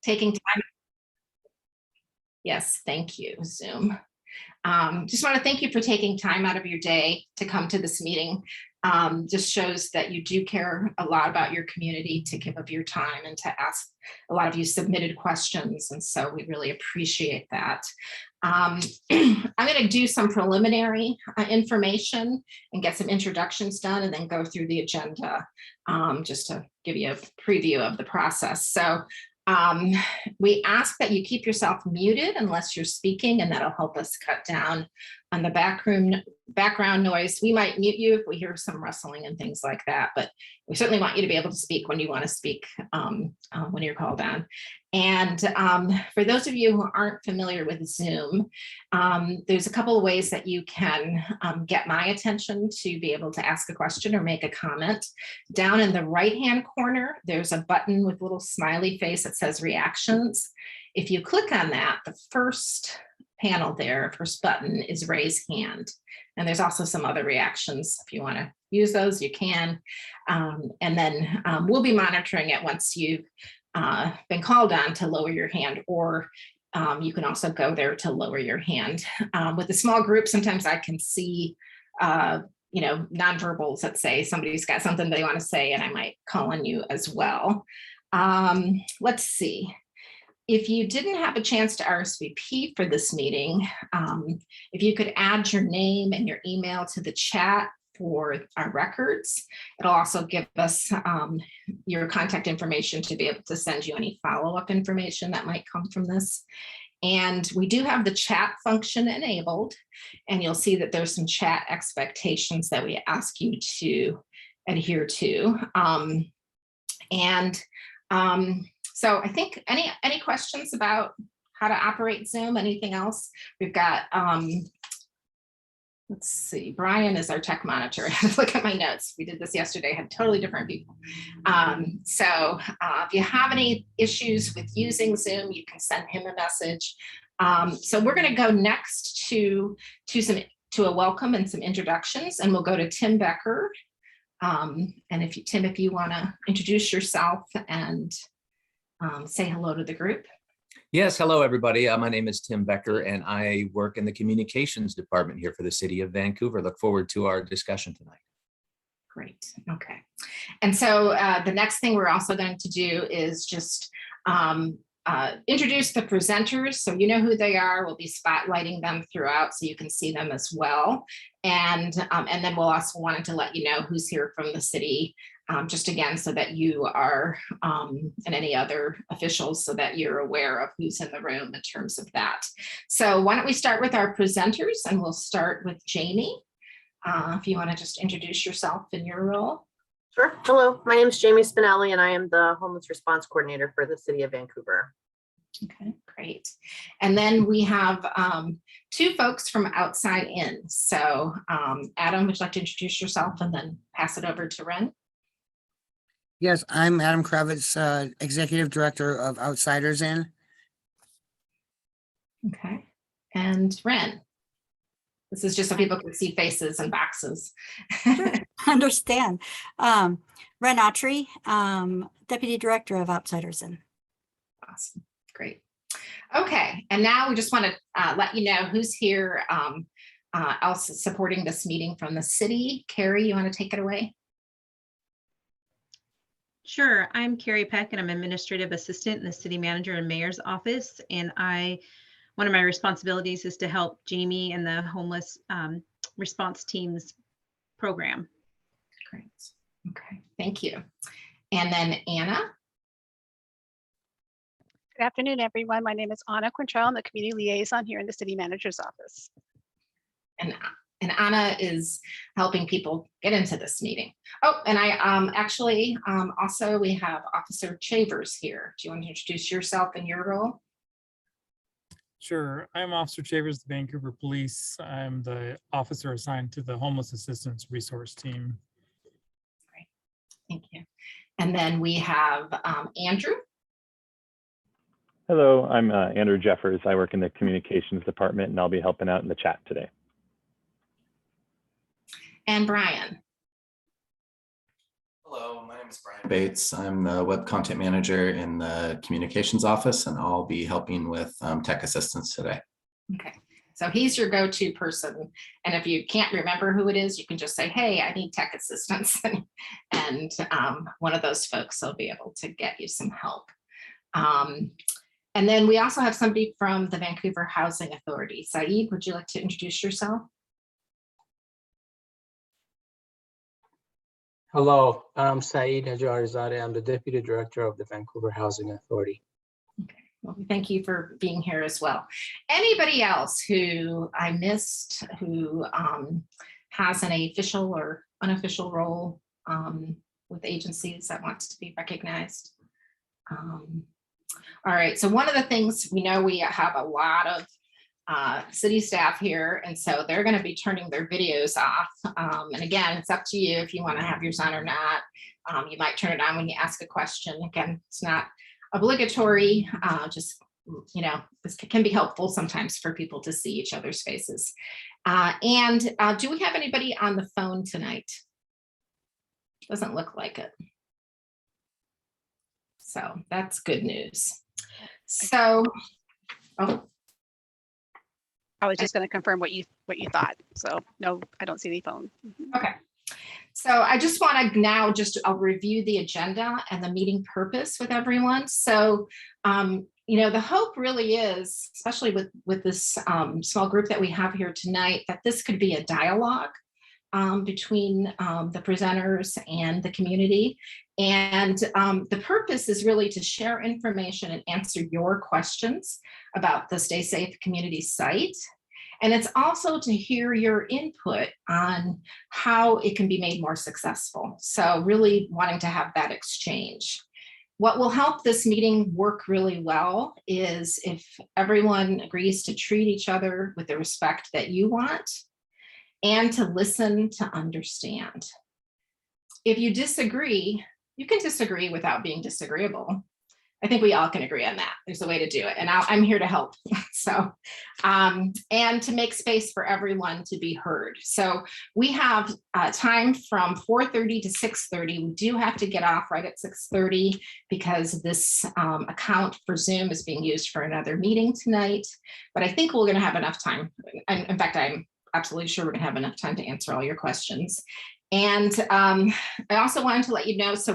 taking time. Yes, thank you, Zoom. Just want to thank you for taking time out of your day to come to this meeting. Just shows that you do care a lot about your community, to give up your time and to ask. A lot of you submitted questions, and so we really appreciate that. I'm going to do some preliminary information and get some introductions done, and then go through the agenda just to give you a preview of the process. So we ask that you keep yourself muted unless you're speaking, and that'll help us cut down on the background noise. We might mute you if we hear some rustling and things like that, but we certainly want you to be able to speak when you want to speak when you're called on. And for those of you who aren't familiar with Zoom, there's a couple of ways that you can get my attention to be able to ask a question or make a comment. Down in the right-hand corner, there's a button with a little smiley face that says reactions. If you click on that, the first panel there, first button is raise hand. And there's also some other reactions. If you want to use those, you can. And then we'll be monitoring it once you've been called on to lower your hand, or you can also go there to lower your hand. With a small group, sometimes I can see nonverbals that say somebody's got something they want to say, and I might call on you as well. Let's see. If you didn't have a chance to RSVP for this meeting, if you could add your name and your email to the chat for our records, it'll also give us your contact information to be able to send you any follow-up information that might come from this. And we do have the chat function enabled, and you'll see that there's some chat expectations that we ask you to adhere to. So I think any questions about how to operate Zoom, anything else? We've got, let's see, Brian is our tech monitor. I have to look at my notes. We did this yesterday, had totally different people. If you have any issues with using Zoom, you can send him a message. So we're gonna go next to a welcome and some introductions, and we'll go to Tim Becker. And Tim, if you wanna introduce yourself and say hello to the group. Yes, hello everybody. My name is Tim Becker, and I work in the communications department here for the City of Vancouver. Look forward to our discussion tonight. Great, okay. And so the next thing we're also going to do is just introduce the presenters, so you know who they are. We'll be spotlighting them throughout so you can see them as well. And then we'll also wanted to let you know who's here from the city, just again, so that you are, and any other officials, so that you're aware of who's in the room in terms of that. So why don't we start with our presenters, and we'll start with Jamie. If you want to just introduce yourself and your role. Sure. Hello, my name is Jamie Spinelli, and I am the Homeless Response Coordinator for the City of Vancouver. Okay, great. And then we have two folks from outside in. So Adam, would you like to introduce yourself and then pass it over to Ren? Yes, I'm Adam Kravitz, Executive Director of Outsiders In. Okay, and Ren. This is just so people can see faces and boxes. Sure. Understand. Ren Autry, Deputy Director of Outsiders In. Awesome, great. Okay, and now we just want to let you know who's here also supporting this meeting from the city. Carrie, you want to take it away? Sure, I'm Carrie Peck, and I'm Administrative Assistant in the City Manager and Mayor's Office. And one of my responsibilities is to help Jamie and the Homeless Response Team's program. Great, okay, thank you. And then Anna. Good afternoon, everyone. My name is Anna Quintrell. I'm the Community Liaison here in the City Manager's Office. And Anna is helping people get into this meeting. Oh, and I also we have Officer Chavers here. Do you want to introduce yourself and your role? Sure. I'm Officer Chavers, the Vancouver Police. I'm the officer assigned to the Homeless Assistance Resource Team. Great, thank you. And then we have Andrew. Hello, I'm Andrew Jeffers. I work in the Communications Department, and I'll be helping out in the chat today. And Brian. Hello, my name It's Brian Bates. I'm the web content manager in the communications office, and I'll be helping with tech assistance today. Okay, so he's your go-to person. And if you can't remember who it is, you can just say, hey, I need tech assistance. And one of those folks will be able to get you some help. And then we also have somebody from the Vancouver Housing Authority. Saeed, would you like to introduce yourself? Hello, I'm Saeed Hajarizadeh. I'm the Deputy Director of the Vancouver Housing Authority. Okay, well, thank you for being here as well. Anybody else who I missed who has an official or unofficial role with agencies that wants to be recognized? All right, so one of the things we know, we have a lot of city staff here, and so they're going to be turning their videos off. And again, it's up to you if you want to have yours on or not. You might turn it on when you ask a question. Again, it's not obligatory, just, you know, this can be helpful sometimes for people to see each other's faces. And do we have anybody on the phone tonight? Doesn't look like it. So that's good news. So, oh. I was just going to confirm what you thought. So no, I don't see any phone. Okay. So I just want to now I'll review the agenda and the meeting purpose with everyone. So, you know, the hope really is, especially with this small group that we have here tonight, that this could be a dialogue between the presenters and the community. And the purpose is really to share information and answer your questions about the Stay Safe Community site. And it's also to hear your input on how it can be made more successful. So really wanting to have that exchange. What will help this meeting work really well is if everyone agrees to treat each other with the respect that you want and to listen to understand. If you disagree, you can disagree without being disagreeable. I think we all can agree on that. There's a way to do it, and I'm here to help. So, and to make space for everyone to be heard. So we have time from 4:30 to 6:30. We do have to get off right at 6:30 because this account for Zoom is being used for another meeting tonight. But I think we're going to have enough time. And in fact, I'm absolutely sure we're going to have enough time to answer all your questions. And I also wanted to let you know, so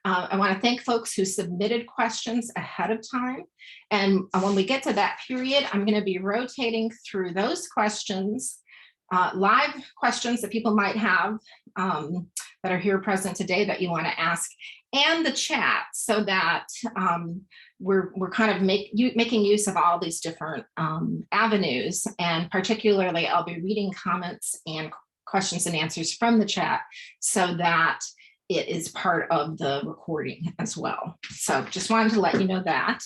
I want to thank folks who submitted questions ahead of time. And when we get to that period, I'm going to be rotating through those questions, live questions that people might have that are here present today that you want to ask, and the chat, so that we're kind of making use of all these different avenues. And particularly, I'll be reading comments and questions and answers from the chat so that it is part of the recording as well. So just wanted to let you know that.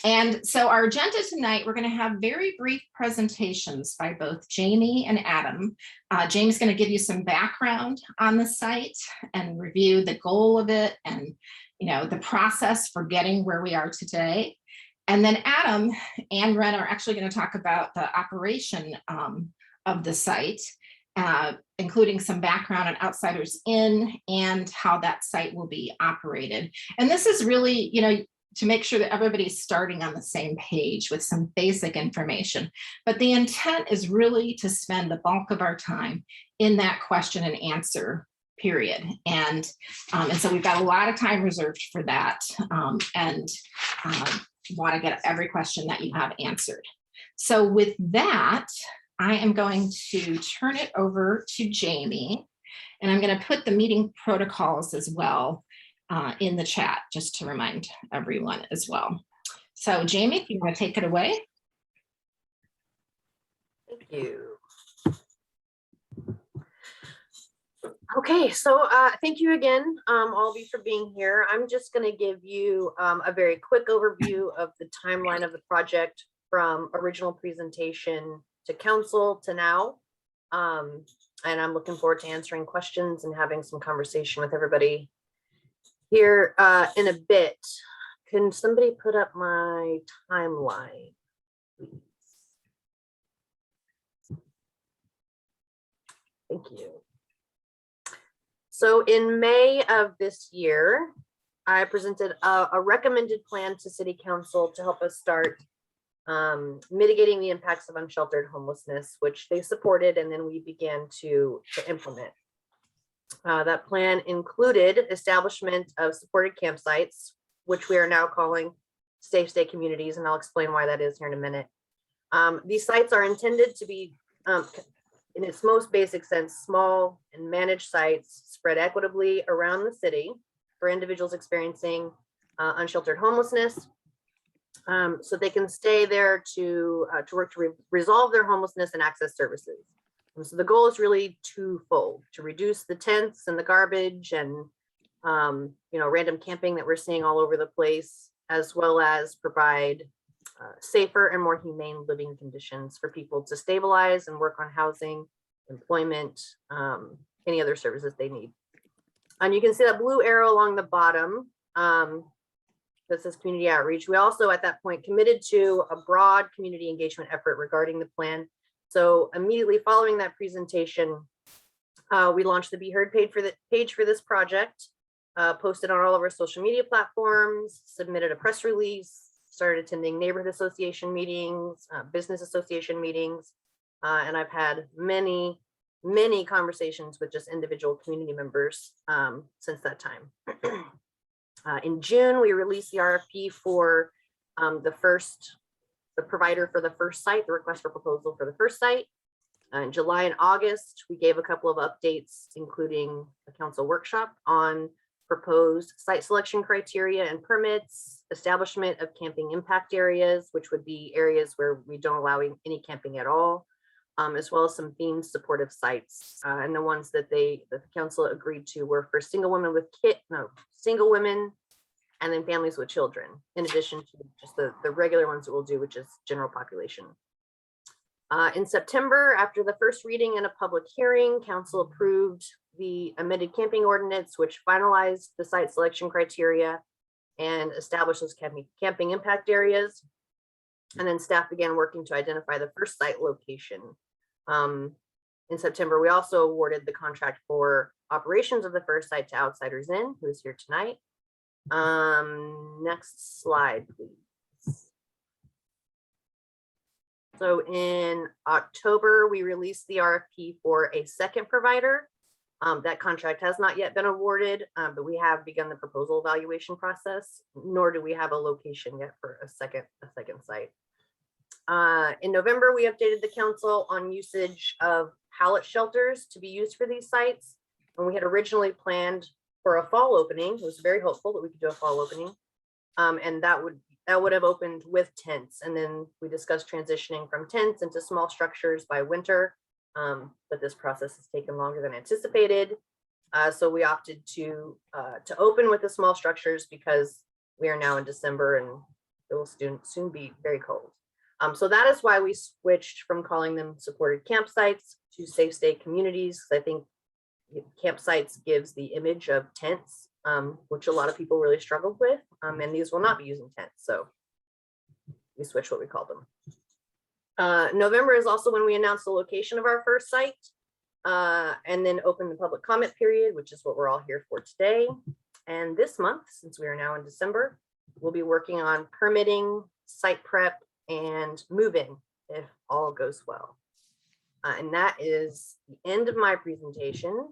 And so our agenda tonight, we're going to have very brief presentations by both Jamie and Adam. Jamie's going to give you some background on the site and review the goal of it and, you know, the process for getting where we are today. And then Adam and Ren are actually going to talk about the operation of the site, including some background on Outsiders In and how that site will be operated. And this is really, you know, to make sure that everybody's starting on the same page with some basic information. But the intent is really to spend the bulk of our time in that question and answer period. And so we've got a lot of time reserved for that, and want to get every question that you have answered. So with that, I am going to turn it over to Jamie, and I'm going to put the meeting protocols as well in the chat, just to remind everyone as well. So Jamie, if you want to take it away. Thank you. Okay, so thank you again, all of you, for being here. I'm just going to give you a very quick overview of the timeline of the project from original presentation to council to now. And I'm looking forward to answering questions and having some conversation with everybody here in a bit. Can somebody put up my timeline, please? Thank you. So in May of this year, I presented a recommended plan to City Council to help us start mitigating the impacts of unsheltered homelessness, which they supported, and then we began to implement. That plan included establishment of supported campsites, which we are now calling safe stay communities, and I'll explain why that is here in a minute. These sites are intended to be, in its most basic sense, small and managed sites spread equitably around the city for individuals experiencing unsheltered homelessness, so they can stay there to work to resolve their homelessness and access services. And so the goal is really twofold: to reduce the tents and the garbage and random camping that we're seeing all over the place, as well as provide safer and more humane living conditions for people to stabilize and work on housing, employment, any other services they need. And you can see that blue arrow along the bottom that says community outreach. We also at that point committed to a broad community engagement effort regarding the plan. So immediately following that presentation, we launched the Be Heard page for this project, posted on all of our social media platforms, submitted a press release, started attending neighborhood association meetings, business association meetings, and I've had many conversations with just individual community members since that time. In June, we released the RFP for the provider for the first site, the request for proposal for the first site. In July and August, we gave a couple of updates, including a council workshop on proposed site selection criteria and permits, establishment of camping impact areas, which would be areas where we don't allow any camping at all, as well as some themed supportive sites. And the ones that the council agreed to were for single women and then families with children, in addition to just the regular ones that we'll do, which is general population. In September, after the first reading and a public hearing, council approved the amended camping ordinance, which finalized the site selection criteria and established those camping impact areas. And then staff began working to identify the first site location. In September, we also awarded the contract for operations of the first site to Outsiders Inn, who is here tonight. Next slide, please. So in October, we released the RFP for a second provider. That contract has not yet been awarded, but we have begun the proposal evaluation process, nor do we have a location yet for a second site. In November, we updated the council on usage of pallet shelters to be used for these sites. And we had originally planned for a fall opening. It was very hopeful that we could do a fall opening. And that would have opened with tents. And then we discussed transitioning from tents into small structures by winter. But this process has taken longer than anticipated. So we opted to open with the small structures because we are now in December and it will soon be very cold. So that is why we switched from calling them supported campsites to safe stay communities. I think campsites gives the image of tents, which a lot of people really struggled with, and these will not be using tents. So we switched what we call them. November is also when we announced the location of our first site, and then opened the public comment period, which is what we're all here for today. And this month, since we are now in December, we'll be working on permitting, site prep, and move-in if all goes well. And that is the end of my presentation.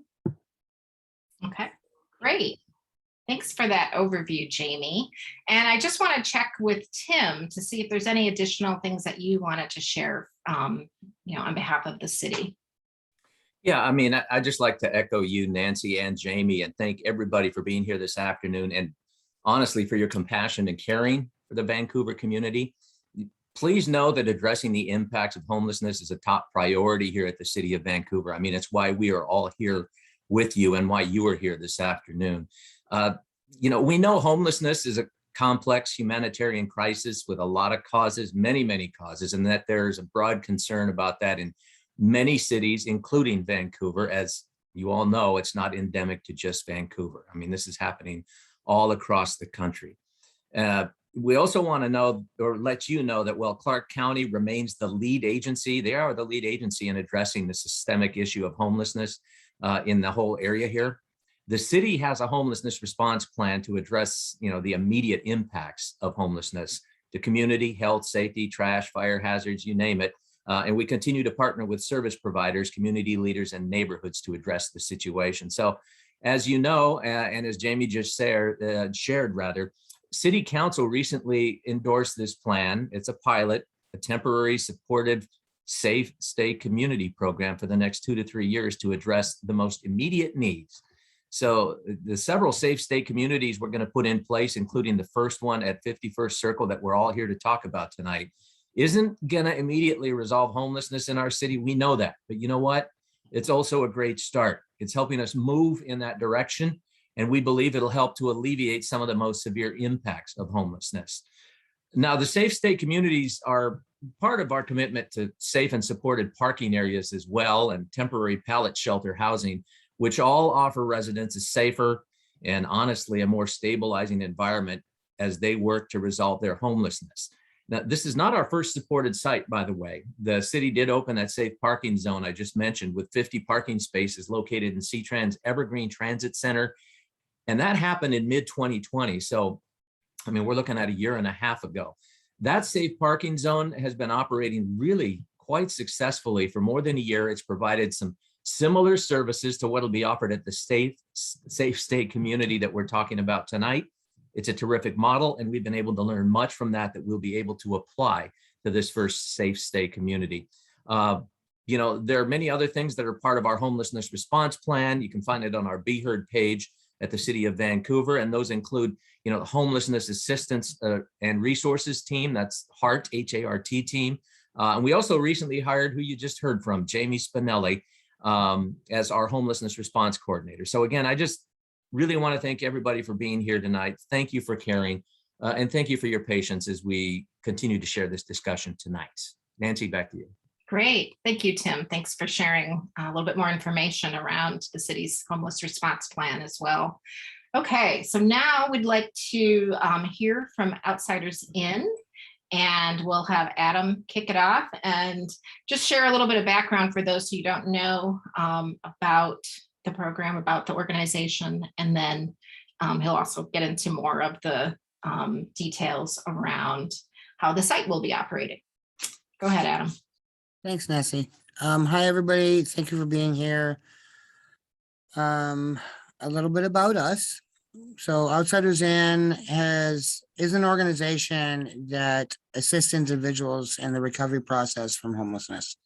Okay, great. Thanks for that overview, Jamie. And I just want to check with Tim to see if there's any additional things that you wanted to share, on behalf of the city. Yeah, I mean, I just like to echo you, Nancy and Jamie, and thank everybody for being here this afternoon, and honestly for your compassion and caring for the Vancouver community. Please know that addressing the impacts of homelessness is a top priority here at the City of Vancouver. I mean, it's why we are all here with you and why you are here this afternoon. We know homelessness is a complex humanitarian crisis with a lot of causes, many causes, and that there's a broad concern about that in many cities, including Vancouver. As you all know, it's not endemic to just Vancouver. I mean, this is happening all across the country. We also want to know, or let you know, that while Clark County remains the lead agency, they are the lead agency in addressing the systemic issue of homelessness in the whole area here. The city has a homelessness response plan to address, the immediate impacts of homelessness to community, health, safety, trash, fire hazards, you name it. And we continue to partner with service providers, community leaders, and neighborhoods to address the situation. So, as you know, and as Jamie just shared, City Council recently endorsed this plan. It's a pilot, a temporary, supportive, safe stay community program for the next 2 to 3 years to address the most immediate needs. So the several safe stay communities we're going to put in place, including the first one at 51st Circle that we're all here to talk about tonight, isn't going to immediately resolve homelessness in our city. We know that, but you know what? It's also a great start. It's helping us move in that direction, and we believe it'll help to alleviate some of the most severe impacts of homelessness. Now, the safe stay communities are part of our commitment to safe and supported parking areas as well, and temporary pallet shelter housing, which all offer residents a safer and honestly a more stabilizing environment as they work to resolve their homelessness. Now, this is not our first supported site, by the way. The city did open that safe parking zone I just mentioned with 50 parking spaces located in C-Trans Evergreen Transit Center. And that happened in mid-2020. So, we're looking at a year and a half ago. That safe parking zone has been operating really quite successfully for more than a year. It's provided some similar services to what will be offered at the safe stay community that we're talking about tonight. It's a terrific model, and we've been able to learn much from that we'll be able to apply to this first safe stay community. There are many other things that are part of our homelessness response plan. You can find it on our Be Heard page at the City of Vancouver, and those include, the Homelessness Assistance and Resources Team. That's HART, H-A-R-T team. And we also recently hired, who you just heard from, Jamie Spinelli, as our homelessness response coordinator. So again, I just really want to thank everybody for being here tonight. Thank you for caring, and thank you for your patience as we continue to share this discussion tonight. Nancy, back to you. Great. Thank you, Tim. Thanks for sharing a little bit more information around the city's homeless response plan as well. Okay, so now we'd like to hear from Outsiders In, and we'll have Adam kick it off and just share a little bit of background for those who don't know about the program, about the organization, and then he'll also get into more of the details around how the site will be operating. Go ahead, Adam. Thanks, Nancy. Hi, everybody. Thank you for being here. A little bit about us. So Outsiders In is an organization that assists individuals in the recovery process from homelessness.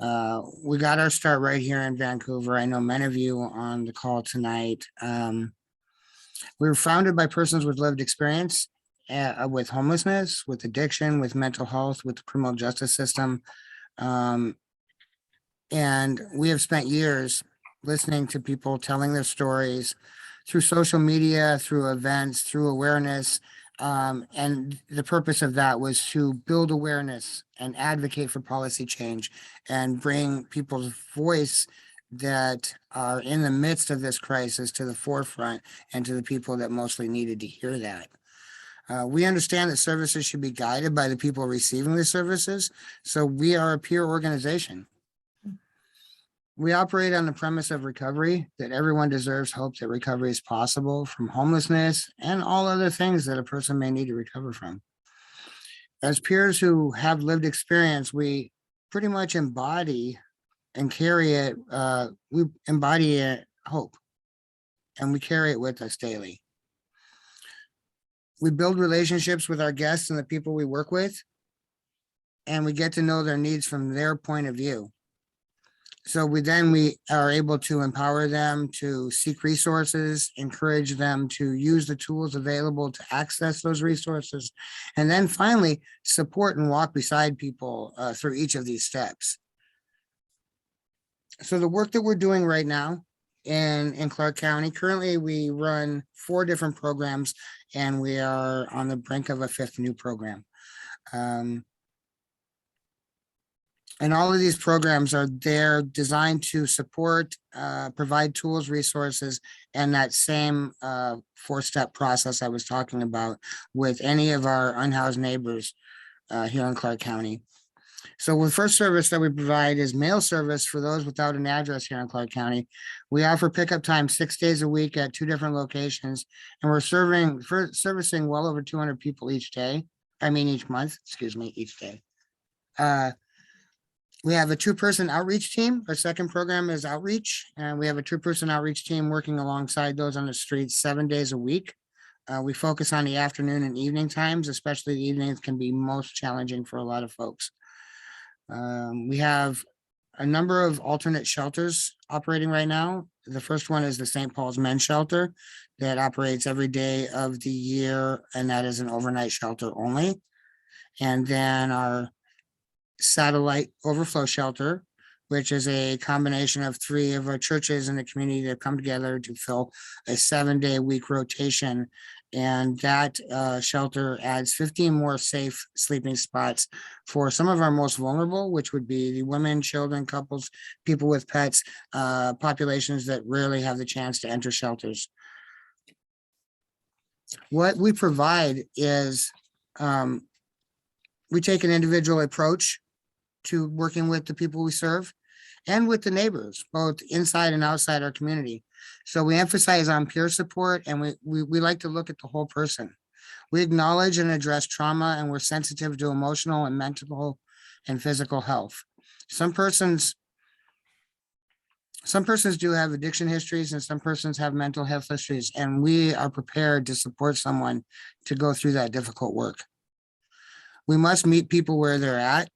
We got our start right here in Vancouver. I know many of you on the call tonight. We were founded by persons with lived experience with homelessness, with addiction, with mental health, with the criminal justice system. And we have spent years listening to people telling their stories through social media, through events, through awareness. And the purpose of that was to build awareness and advocate for policy change and bring people's voice that are in the midst of this crisis to the forefront and to the people that mostly needed to hear that. We understand that services should be guided by the people receiving the services, so we are a peer organization. We operate on the premise of recovery, that everyone deserves hope that recovery is possible from homelessness and all other things that a person may need to recover from. As peers who have lived experience, we pretty much embody and carry it, hope, and we carry it with us daily. We build relationships with our guests and the people we work with, and we get to know their needs from their point of view. So we are able to empower them to seek resources, encourage them to use the tools available to access those resources, and then finally support and walk beside people through each of these steps. So the work that we're doing right now in Clark County, currently we run 4 different programs, and we are on the brink of a 5th new program. And all of these programs are there designed to support, provide tools, resources, and that same 4-step process I was talking about with any of our unhoused neighbors here in Clark County. So the first service that we provide is mail service for those without an address here in Clark County. We offer pickup time 6 days a week at 2 different locations, and we're servicing well over 200 people each day. I mean, each month, excuse me, each day. We have a 2-person outreach team. Our second program is outreach, and we have a 2-person outreach team working alongside those on the streets 7 days a week. We focus on the afternoon and evening times, especially the evenings can be most challenging for a lot of folks. We have a number of alternate shelters operating right now. The first one is the St. Paul's Men's Shelter that operates every day of the year, and that is an overnight shelter only. And then our satellite overflow shelter, which is a combination of 3 of our churches in the community that come together to fill a 7-day-a-week rotation. And that shelter adds 15 more safe sleeping spots for some of our most vulnerable, which would be the women, children, couples, people with pets, populations that rarely have the chance to enter shelters. What we provide is we take an individual approach to working with the people we serve and with the neighbors, both inside and outside our community. So we emphasize on peer support, and we like to look at the whole person. We acknowledge and address trauma, and we're sensitive to emotional and mental and physical health. Some persons do have addiction histories, and some persons have mental health histories, and we are prepared to support someone to go through that difficult work. We must meet people where they're at.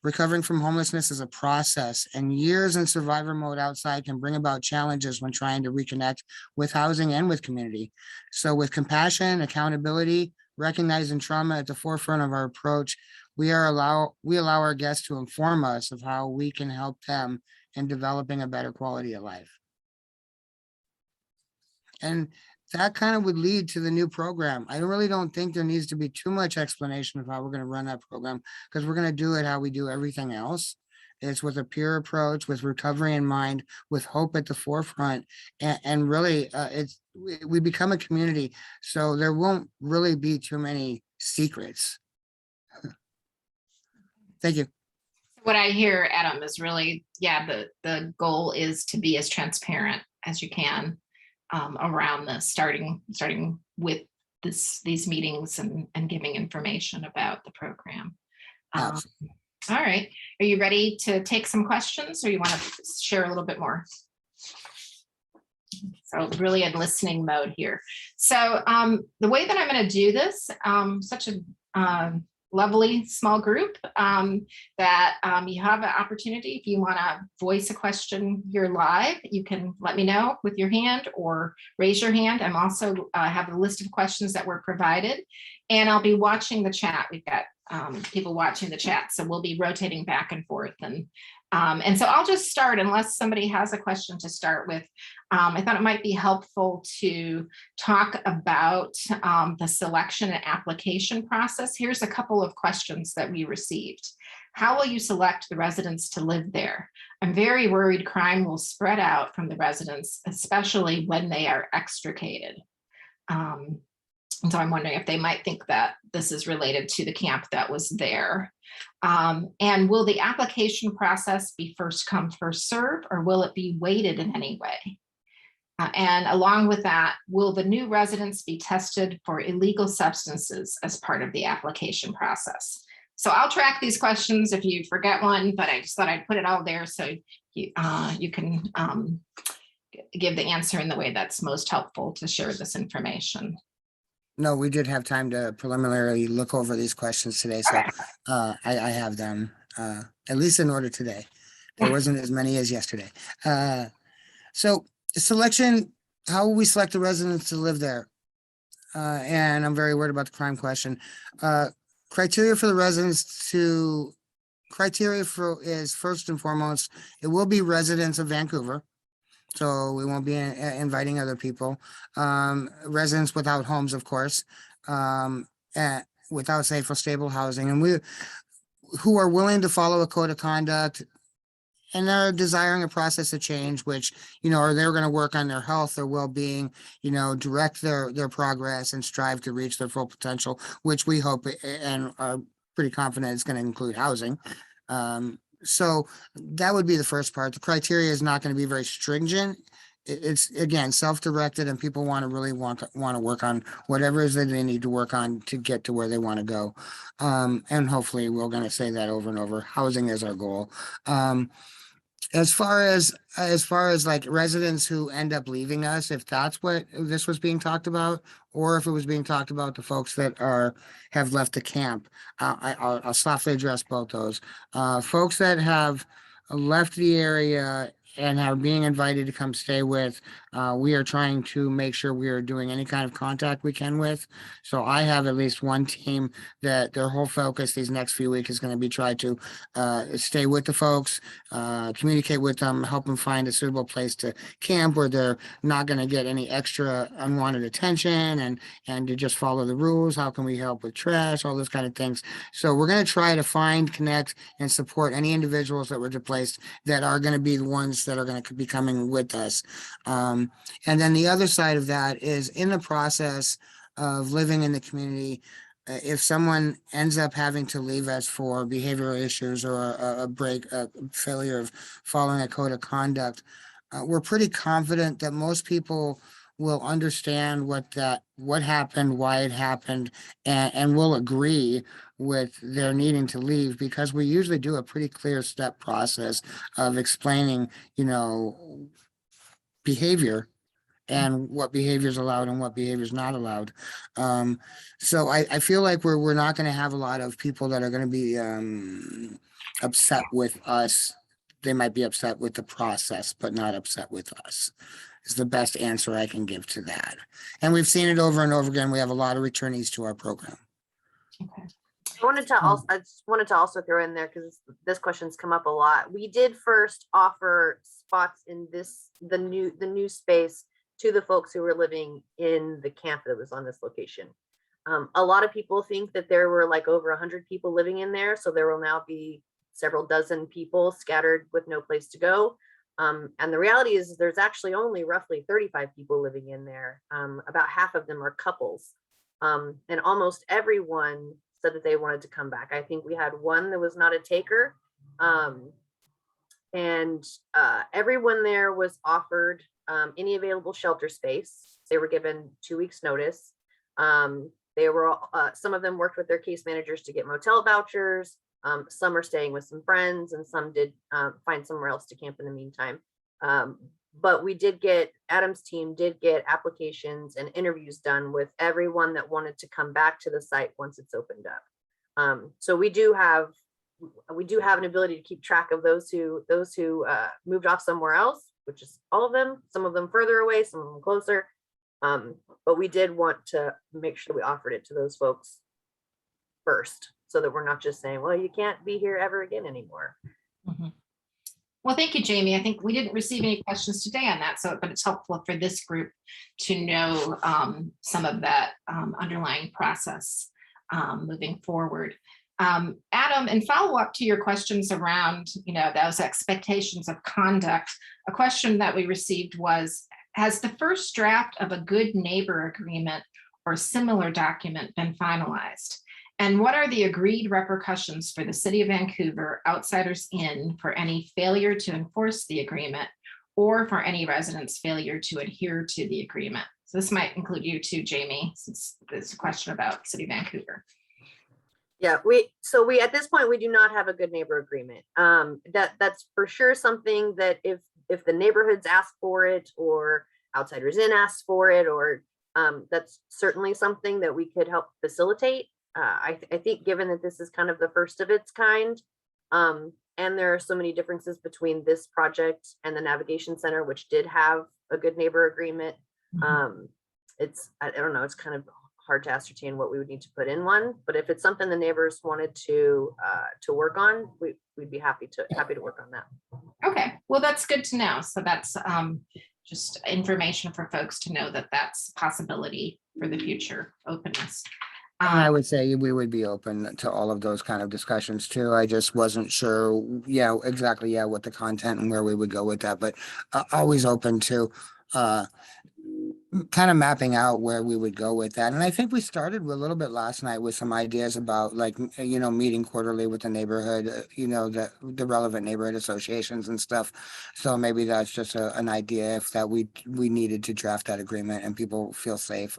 Recovering from homelessness is a process, and years in survivor mode outside can bring about challenges when trying to reconnect with housing and with community. So with compassion, accountability, recognizing trauma at the forefront of our approach, we allow our guests to inform us of how we can help them in developing a better quality of life. And that kind of would lead to the new program. I really don't think there needs to be too much explanation of how we're going to run that program, because we're going to do it how we do everything else. It's with a peer approach, with recovery in mind, with hope at the forefront, and really we become a community, so there won't really be too many secrets. Thank you. What I hear, Adam, is really, the goal is to be as transparent as you can around this, starting with these meetings and giving information about the program. All right, are you ready to take some questions, or you want to share a little bit more? So really in listening mode here. So the way that I'm going to do this, such a lovely small group, that you have an opportunity. If you want to voice a question here live, you can let me know with your hand or raise your hand. I'm also have a list of questions that were provided, and I'll be watching the chat. We've got people watching the chat, so we'll be rotating back and forth. And so I'll just start, unless somebody has a question to start with. I thought it might be helpful to talk about the selection and application process. Here's a couple of questions that we received. How will you select the residents to live there? I'm very worried crime will spread out from the residents, especially when they are extricated. And so I'm wondering if they might think that this is related to the camp that was there. And will the application process be first come, first serve, or will it be weighted in any way? And along with that, will the new residents be tested for illegal substances as part of the application process? So I'll track these questions if you forget one, but I just thought I'd put it all there so you can give the answer in the way that's most helpful to share this information. No, we did have time to preliminarily look over these questions today, so I have them at least in order today. There wasn't as many as yesterday. So selection, how will we select the residents to live there? And I'm very worried about the crime question. Criteria for the residents is first and foremost, it will be residents of Vancouver. So we won't be inviting other people. Residents without homes, of course, without safe or stable housing, and who are willing to follow a code of conduct and they're desiring a process of change, which, or they're going to work on their health, their well-being, direct their progress and strive to reach their full potential, which we hope and are pretty confident it's going to include housing. So that would be the first part. The criteria is not going to be very stringent. It's again self-directed, and people really want to work on whatever it is that they need to work on to get to where they want to go. And hopefully we're going to say that over and over. Housing is our goal. As far as like residents who end up leaving us, if that's what this was being talked about, or if it was being talked about the folks that have left the camp, I'll softly address both those. Folks that have left the area and are being invited to come stay with, we are trying to make sure we are doing any kind of contact we can with. So I have at least one team that their whole focus these next few weeks is going to be try to stay with the folks, communicate with them, help them find a suitable place to camp where they're not going to get any extra unwanted attention, and to just follow the rules. How can we help with trash, all those kind of things. So we're going to try to find, connect, and support any individuals that were displaced that are going to be the ones that are going to be coming with us. And then the other side of that is, in the process of living in the community, if someone ends up having to leave us for behavioral issues or a failure of following a code of conduct, we're pretty confident that most people will understand what happened, why it happened, and will agree with their needing to leave, because we usually do a pretty clear step process of explaining, behavior and what behavior is allowed and what behavior is not allowed. So I feel like we're not going to have a lot of people that are going to be upset with us. They might be upset with the process, but not upset with us, is the best answer I can give to that. And we've seen it over and over again. We have a lot of returnees to our program. Okay. I just wanted to also throw in there, because this question's come up a lot. We did first offer spots in the new space to the folks who were living in the camp that was on this location. A lot of people think that there were like over 100 people living in there, so there will now be several dozen people scattered with no place to go. And the reality is there's actually only roughly 35 people living in there. About half of them are couples. And almost everyone said that they wanted to come back. I think we had one that was not a taker. And everyone there was offered any available shelter space. They were given 2 weeks notice. They were some of them worked with their case managers to get motel vouchers. Some are staying with some friends, and some did find somewhere else to camp in the meantime. But Adam's team did get applications and interviews done with everyone that wanted to come back to the site once it's opened up. So we do have an ability to keep track of those who moved off somewhere else, which is all of them, some of them further away, some of them closer. But we did want to make sure we offered it to those folks first, so that we're not just saying, well, you can't be here ever again anymore. Mm-hmm. Well, thank you, Jamie. I think we didn't receive any questions today on that, but it's helpful for this group to know some of that underlying process moving forward. Adam, in follow up to your questions around, those expectations of conduct, a question that we received was, has the first draft of a good neighbor agreement or similar document been finalized? And what are the agreed repercussions for the City of Vancouver Outsiders Inn for any failure to enforce the agreement, or for any residents' failure to adhere to the agreement? So this might include you too, Jamie, since there's a question about City of Vancouver. Yeah, we at this point, we do not have a good neighbor agreement. That's for sure something that if the neighborhoods ask for it, or Outsiders Inn asks for it, or that's certainly something that we could help facilitate. I think given that this is kind of the first of its kind, and there are so many differences between this project and the Navigation Center, which did have a good neighbor agreement, I don't know, it's kind of hard to ascertain what we would need to put in one. But if it's something the neighbors wanted to work on, we'd be happy to work on that. Okay, well, that's good to know. So that's just information for folks to know that that's a possibility for the future openness. I would say we would be open to all of those kind of discussions too. I just wasn't sure, exactly, what the content and where we would go with that, but always open to kind of mapping out where we would go with that. And I think we started a little bit last night with some ideas about like, meeting quarterly with the neighborhood, the relevant neighborhood associations and stuff. So maybe that's just an idea if that we needed to draft that agreement and people feel safe.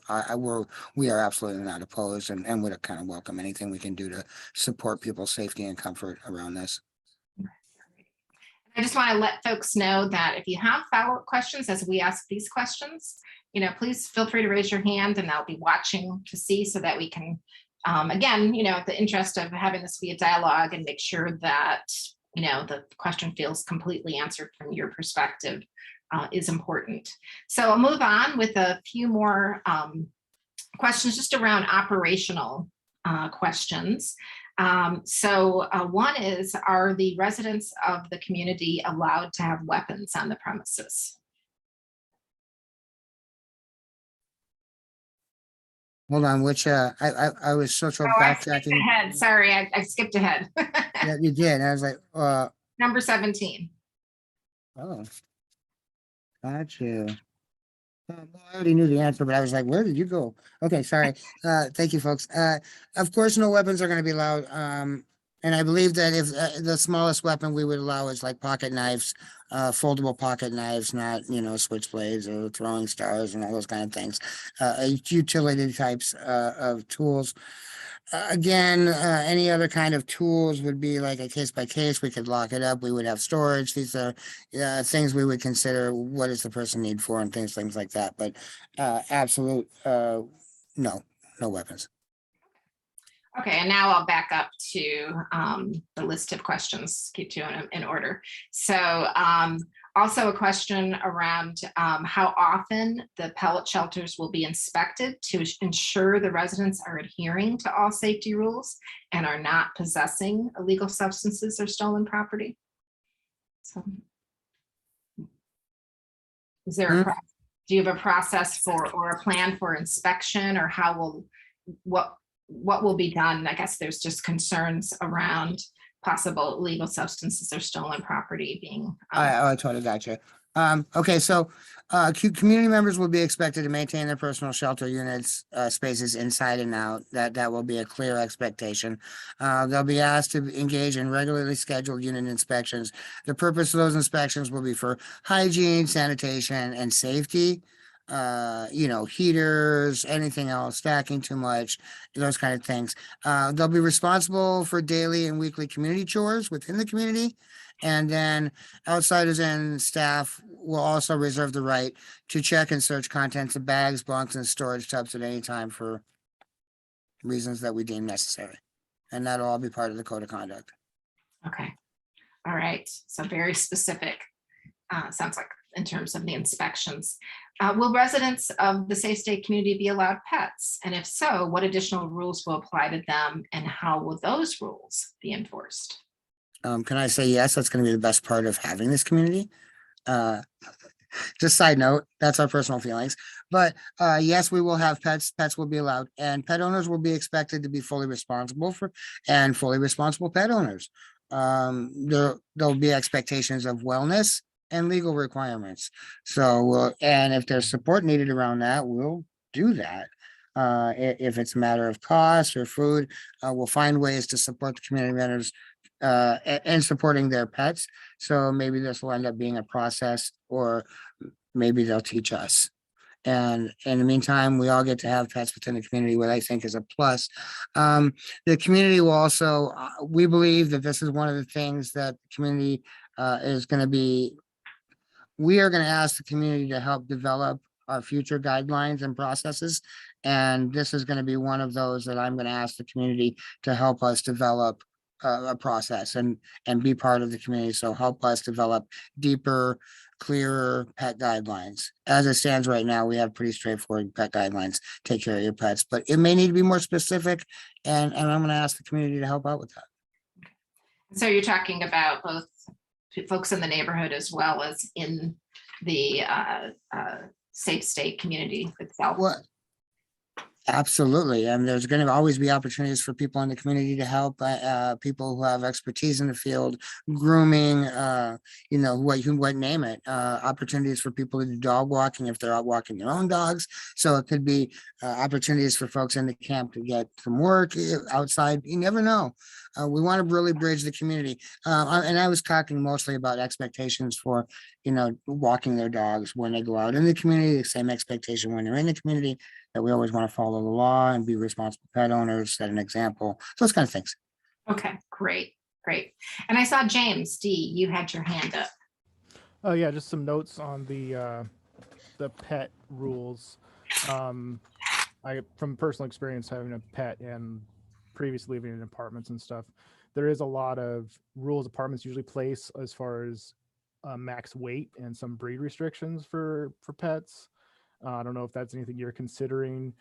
We are absolutely not opposed and would kind of welcome anything we can do to support people's safety and comfort around this. I just want to let folks know that if you have follow-up questions as we ask these questions, please feel free to raise your hand and I'll be watching to see so that we can, again, the interest of having this be a dialogue and make sure that, the question feels completely answered from your perspective is important. So I'll move on with a few more questions just around operational questions. One is, are the residents of the community allowed to have weapons on the premises? Hold on, which I was social backtracking. Ahead. Sorry, I skipped ahead. Yeah, you did. I was like, Number 17. oh, got you. I already knew the answer, but I was like, where did you go? Okay, sorry. Thank you, folks. Of course, no weapons are going to be allowed. And I believe that if the smallest weapon we would allow is like pocket knives, foldable pocket knives, not, switchblades or throwing stars and all those kind of things. Utility types of tools. Again, any other kind of tools would be like a case by case. We could lock it up. We would have storage. These are things we would consider. What does the person need for and things like that. But absolute, no weapons. Okay, and now I'll back up to the list of questions, keep to in order. So also a question around how often the pellet shelters will be inspected to ensure the residents are adhering to all safety rules and are not possessing illegal substances or stolen property. So, is there do you have a process for or a plan for inspection, or how will what will be done? I guess there's just concerns around possible illegal substances or stolen property being. I totally got you. Okay, so community members will be expected to maintain their personal shelter units, spaces inside and out. That will be a clear expectation. They'll be asked to engage in regularly scheduled unit inspections. The purpose of those inspections will be for hygiene, sanitation, and safety. Heaters, anything else, stacking too much, those kind of things. They'll be responsible for daily and weekly community chores within the community. And then outsiders and staff will also reserve the right to check and search contents of bags, bunks, and storage tubs at any time for reasons that we deem necessary. And that'll all be part of the code of conduct. Okay. All right. So very specific. Sounds like in terms of the inspections. Will residents of the Safe State community be allowed pets? And if so, what additional rules will apply to them and how will those rules be enforced? Can I say yes? That's going to be the best part of having this community. Just side note, that's our personal feelings. But yes, we will have pets. Pets will be allowed, and pet owners will be expected to be fully responsible pet owners. There'll be expectations of wellness and legal requirements. So, and if there's support needed around that, we'll do that. If it's a matter of cost or food, we'll find ways to support the community members and supporting their pets. So maybe this will end up being a process, or maybe they'll teach us. And in the meantime, we all get to have pets within the community, what I think is a plus. The community will also, we believe that this is one of the things that the community is going to be. We are going to ask the community to help develop our future guidelines and processes. And this is going to be one of those that I'm going to ask the community to help us develop a process and be part of the community. So help us develop deeper, clearer pet guidelines. As it stands right now, we have pretty straightforward pet guidelines. Take care of your pets, but it may need to be more specific. And I'm going to ask the community to help out with that. So you're talking about both folks in the neighborhood as well as in the Safe State community itself. Well, Absolutely. And there's going to always be opportunities for people in the community to help, people who have expertise in the field, grooming, what name it, opportunities for people to do dog walking if they're out walking their own dogs. So it could be opportunities for folks in the camp to get some work outside. You never know. We want to really bridge the community. And I was talking mostly about expectations for, walking their dogs when they go out in the community, the same expectation when they're in the community, that we always want to follow the law and be responsible pet owners, set an example, those kind of things. Okay, great. And I saw James D, you had your hand up. Oh yeah, just some notes on the pet rules. I from personal experience having a pet and previously living in apartments and stuff, there is a lot of rules apartments usually place as far as max weight and some breed restrictions for pets. I don't know if that's anything you're considering.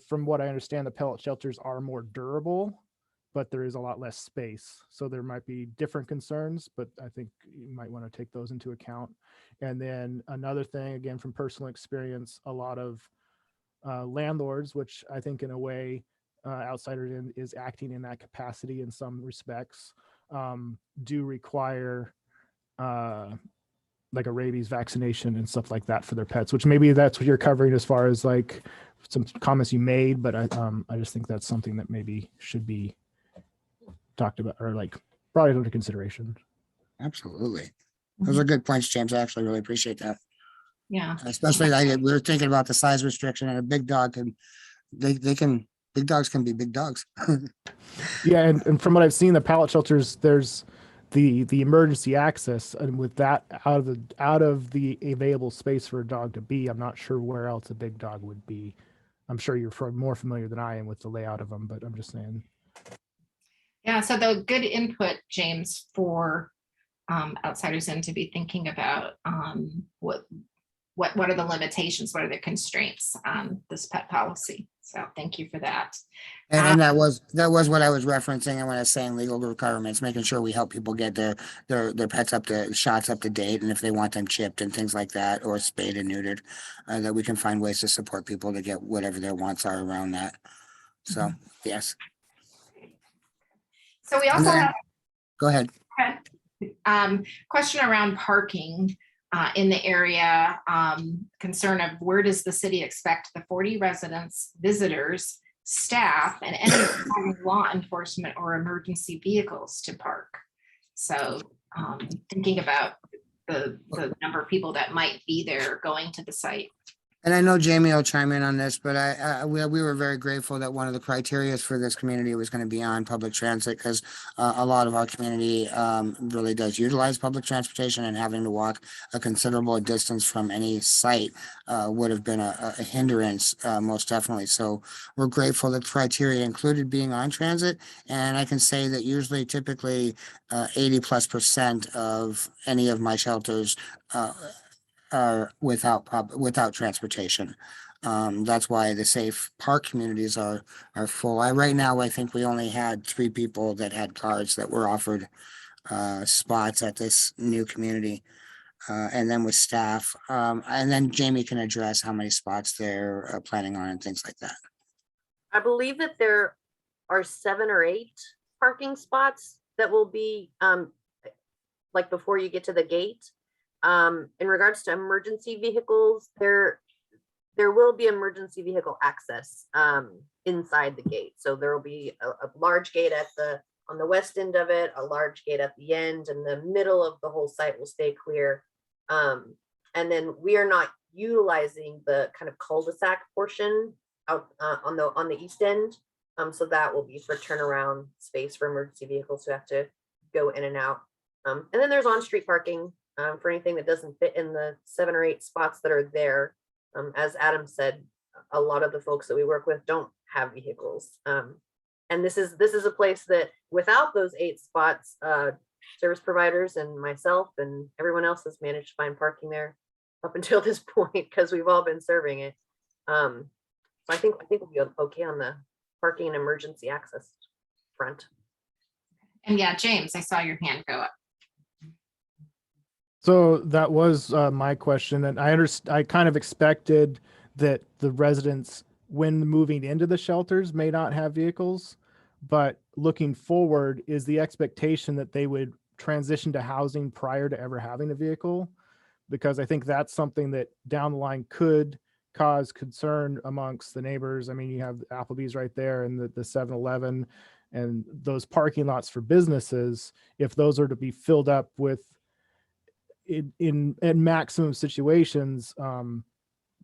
From what I understand, the pellet shelters are more durable, but there is a lot less space. So there might be different concerns, but I think you might want to take those into account. And then another thing, again, from personal experience, a lot of landlords, which I think in a way Outsiders In is acting in that capacity in some respects, do require like a rabies vaccination and stuff like that for their pets, which maybe that's what you're covering as far as like some comments you made, but I just think that's something that maybe should be talked about or like brought into consideration. Absolutely. Those are good points, James. I actually really appreciate that. Yeah. Especially we were thinking about the size restriction, and a big dog big dogs can be big dogs. Yeah. And from what I've seen, the pallet shelters, there's the emergency access, and with that out of the available space for a dog to be, I'm not sure where else a big dog would be. I'm sure you're more familiar than I am with the layout of them, but I'm just saying. Yeah, so the good input, James, for Outsiders In to be thinking about what are the limitations, what are the constraints on this pet policy. So thank you for that. And that was what I was referencing when I was saying legal requirements, making sure we help people get their pets shots up to date, and if they want them chipped and things like that, or spayed and neutered, that we can find ways to support people to get whatever their wants are around that. So yes. So we also have go ahead. Question around parking in the area, concern of where does the city expect the 40 residents, visitors, staff, and any law enforcement or emergency vehicles to park. So thinking about the number of people that might be there going to the site. And I know Jamie will chime in on this, but we were very grateful that one of the criteria for this community was going to be on public transit, because a lot of our community really does utilize public transportation, and having to walk a considerable distance from any site would have been a hindrance, most definitely. So we're grateful that the criteria included being on transit, and I can say that usually typically 80+% of any of my shelters are without transportation. That's why the safe park communities are full. Right now, I think we only had 3 people that had cards that were offered spots at this new community, and then with staff. And then Jamie can address how many spots they're planning on and things like that. I believe that there are 7 or 8 parking spots that will be like before you get to the gate. In regards to emergency vehicles, there will be emergency vehicle access inside the gate. So there will be a large gate on the west end of it, a large gate at the end, and the middle of the whole site will stay clear. And then we are not utilizing the kind of cul-de-sac portion out on the east end. So that will be for turnaround space for emergency vehicles who have to go in and out. And then there's on-street parking for anything that doesn't fit in the 7 or 8 spots that are there. As Adam said, a lot of the folks that we work with don't have vehicles. And this is a place that without those 8 spots, service providers and myself and everyone else has managed to find parking there up until this point, because we've all been serving it. So I think we'll be okay on the parking and emergency access front. And yeah, James, I saw your hand go up. So that was my question, and I kind of expected that the residents when moving into the shelters may not have vehicles, but looking forward, is the expectation that they would transition to housing prior to ever having a vehicle? Because I think that's something that down the line could cause concern amongst the neighbors. I mean, you have Applebee's right there and the 7-Eleven and those parking lots for businesses. If those are to be filled up with in maximum situations,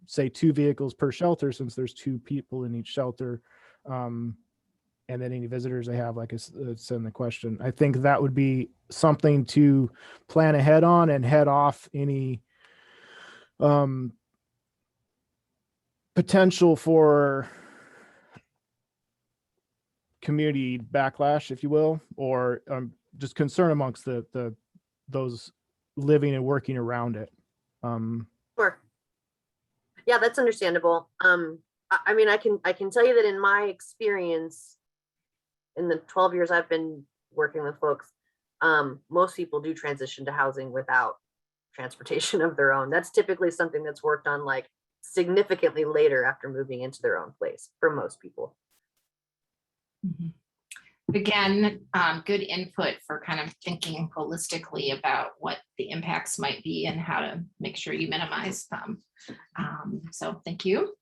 say 2 vehicles per shelter, since there's 2 people in each shelter, and then any visitors they have, like it's in the question. I think that would be something to plan ahead on and head off any potential for community backlash, if you will, or just concern amongst those living and working around it. Sure. Yeah, that's understandable. I mean, I can tell you that in my experience, in the 12 years I've been working with folks, most people do transition to housing without transportation of their own. That's typically something that's worked on like significantly later after moving into their own place for most people. Mhm. Again, good input for kind of thinking holistically about what the impacts might be and how to make sure you minimize them. So thank you.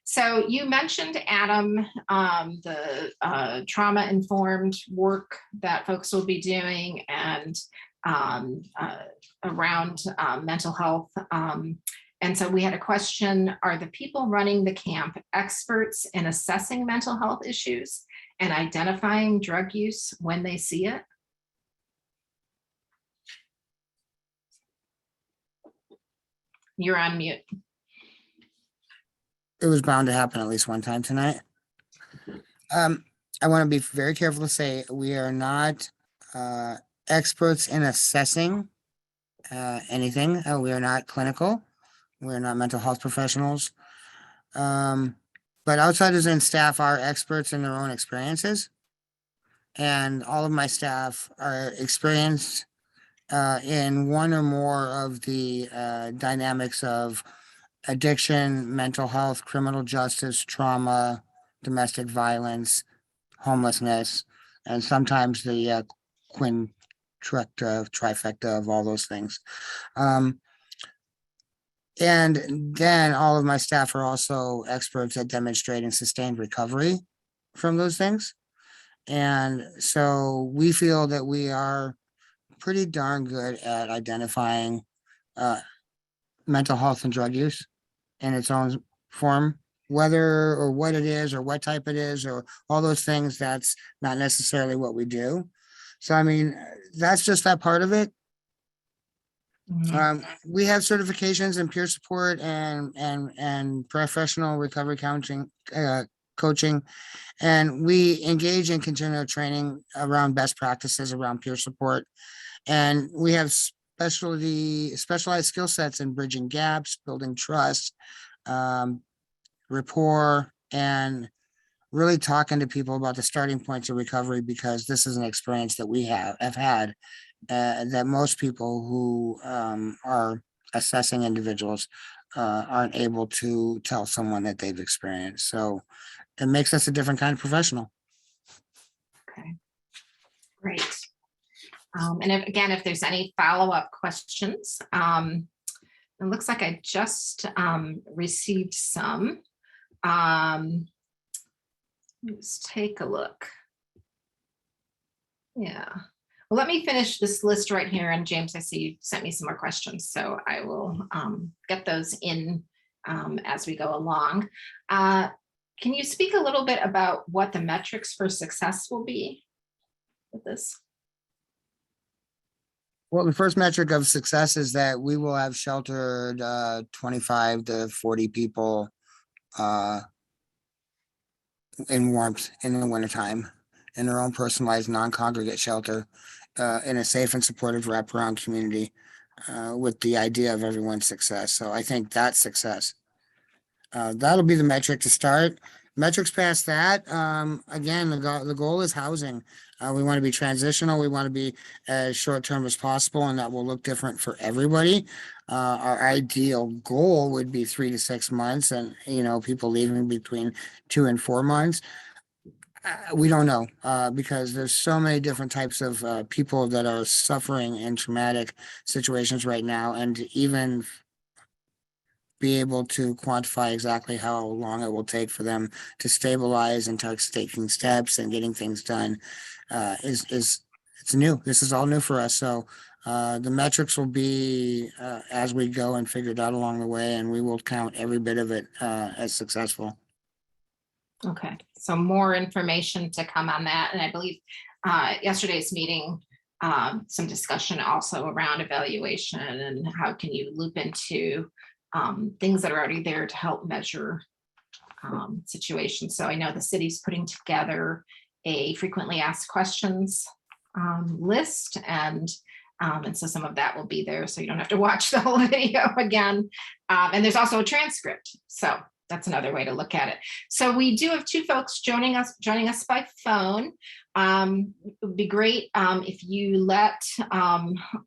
So you mentioned, Adam, the trauma-informed work that folks will be doing and around mental health. And so we had a question: are the people running the camp experts in assessing mental health issues and identifying drug use when they see it? You're on mute. It was bound to happen at least one time tonight. I want to be very careful to say we are not experts in assessing anything. We are not clinical. We're not mental health professionals. But outsiders and staff are experts in their own experiences. And all of my staff are experienced in one or more of the dynamics of addiction, mental health, criminal justice, trauma, domestic violence, homelessness, and sometimes the trifecta of all those things. And then all of my staff are also experts at demonstrating sustained recovery from those things. And so we feel that we are pretty darn good at identifying mental health and drug use in its own form, whether or what it is or what type it is or all those things. That's not necessarily what we do. So, I mean, that's just that part of it. We have certifications in peer support and professional recovery coaching, and we engage in continual training around best practices around peer support. And we have specialized skill sets in bridging gaps, building trust, rapport, and really talking to people about the starting points of recovery, because this is an experience that we have had that most people who are assessing individuals aren't able to tell someone that they've experienced. So it makes us a different kind of professional. Okay, great. And if there's any follow-up questions, it looks like I just received some. Let's take a look. Yeah. Well, let me finish this list right here. And James, I see you sent me some more questions, so I will get those in as we go along. Can you speak a little bit about what the metrics for success will be with this? Well, the first metric of success is that we will have sheltered 25 to 40 people in warmth in the wintertime in their own personalized non-congregate shelter in a safe and supportive wraparound community with the idea of everyone's success. So I think that's success. That'll be the metric to start. Metrics past that, again, the goal is housing. We want to be transitional. We want to be as short-term as possible, and that will look different for everybody. Our ideal goal would be 3 to 6 months, and, people leaving between 2 and 4 months. We don't know, because there's so many different types of people that are suffering in traumatic situations right now, and to even be able to quantify exactly how long it will take for them to stabilize and start taking steps and getting things done it's new. This is all new for us. So the metrics will be as we go and figure it out along the way, and we will count every bit of it as successful. Okay, so more information to come on that. And I believe yesterday's meeting, some discussion also around evaluation and how can you loop into things that are already there to help measure situations. So I know the city's putting together a frequently asked questions list, and so some of that will be there, so you don't have to watch the whole video again. And there's also a transcript, so that's another way to look at it. So we do have 2 folks joining us by phone. It would be great if you let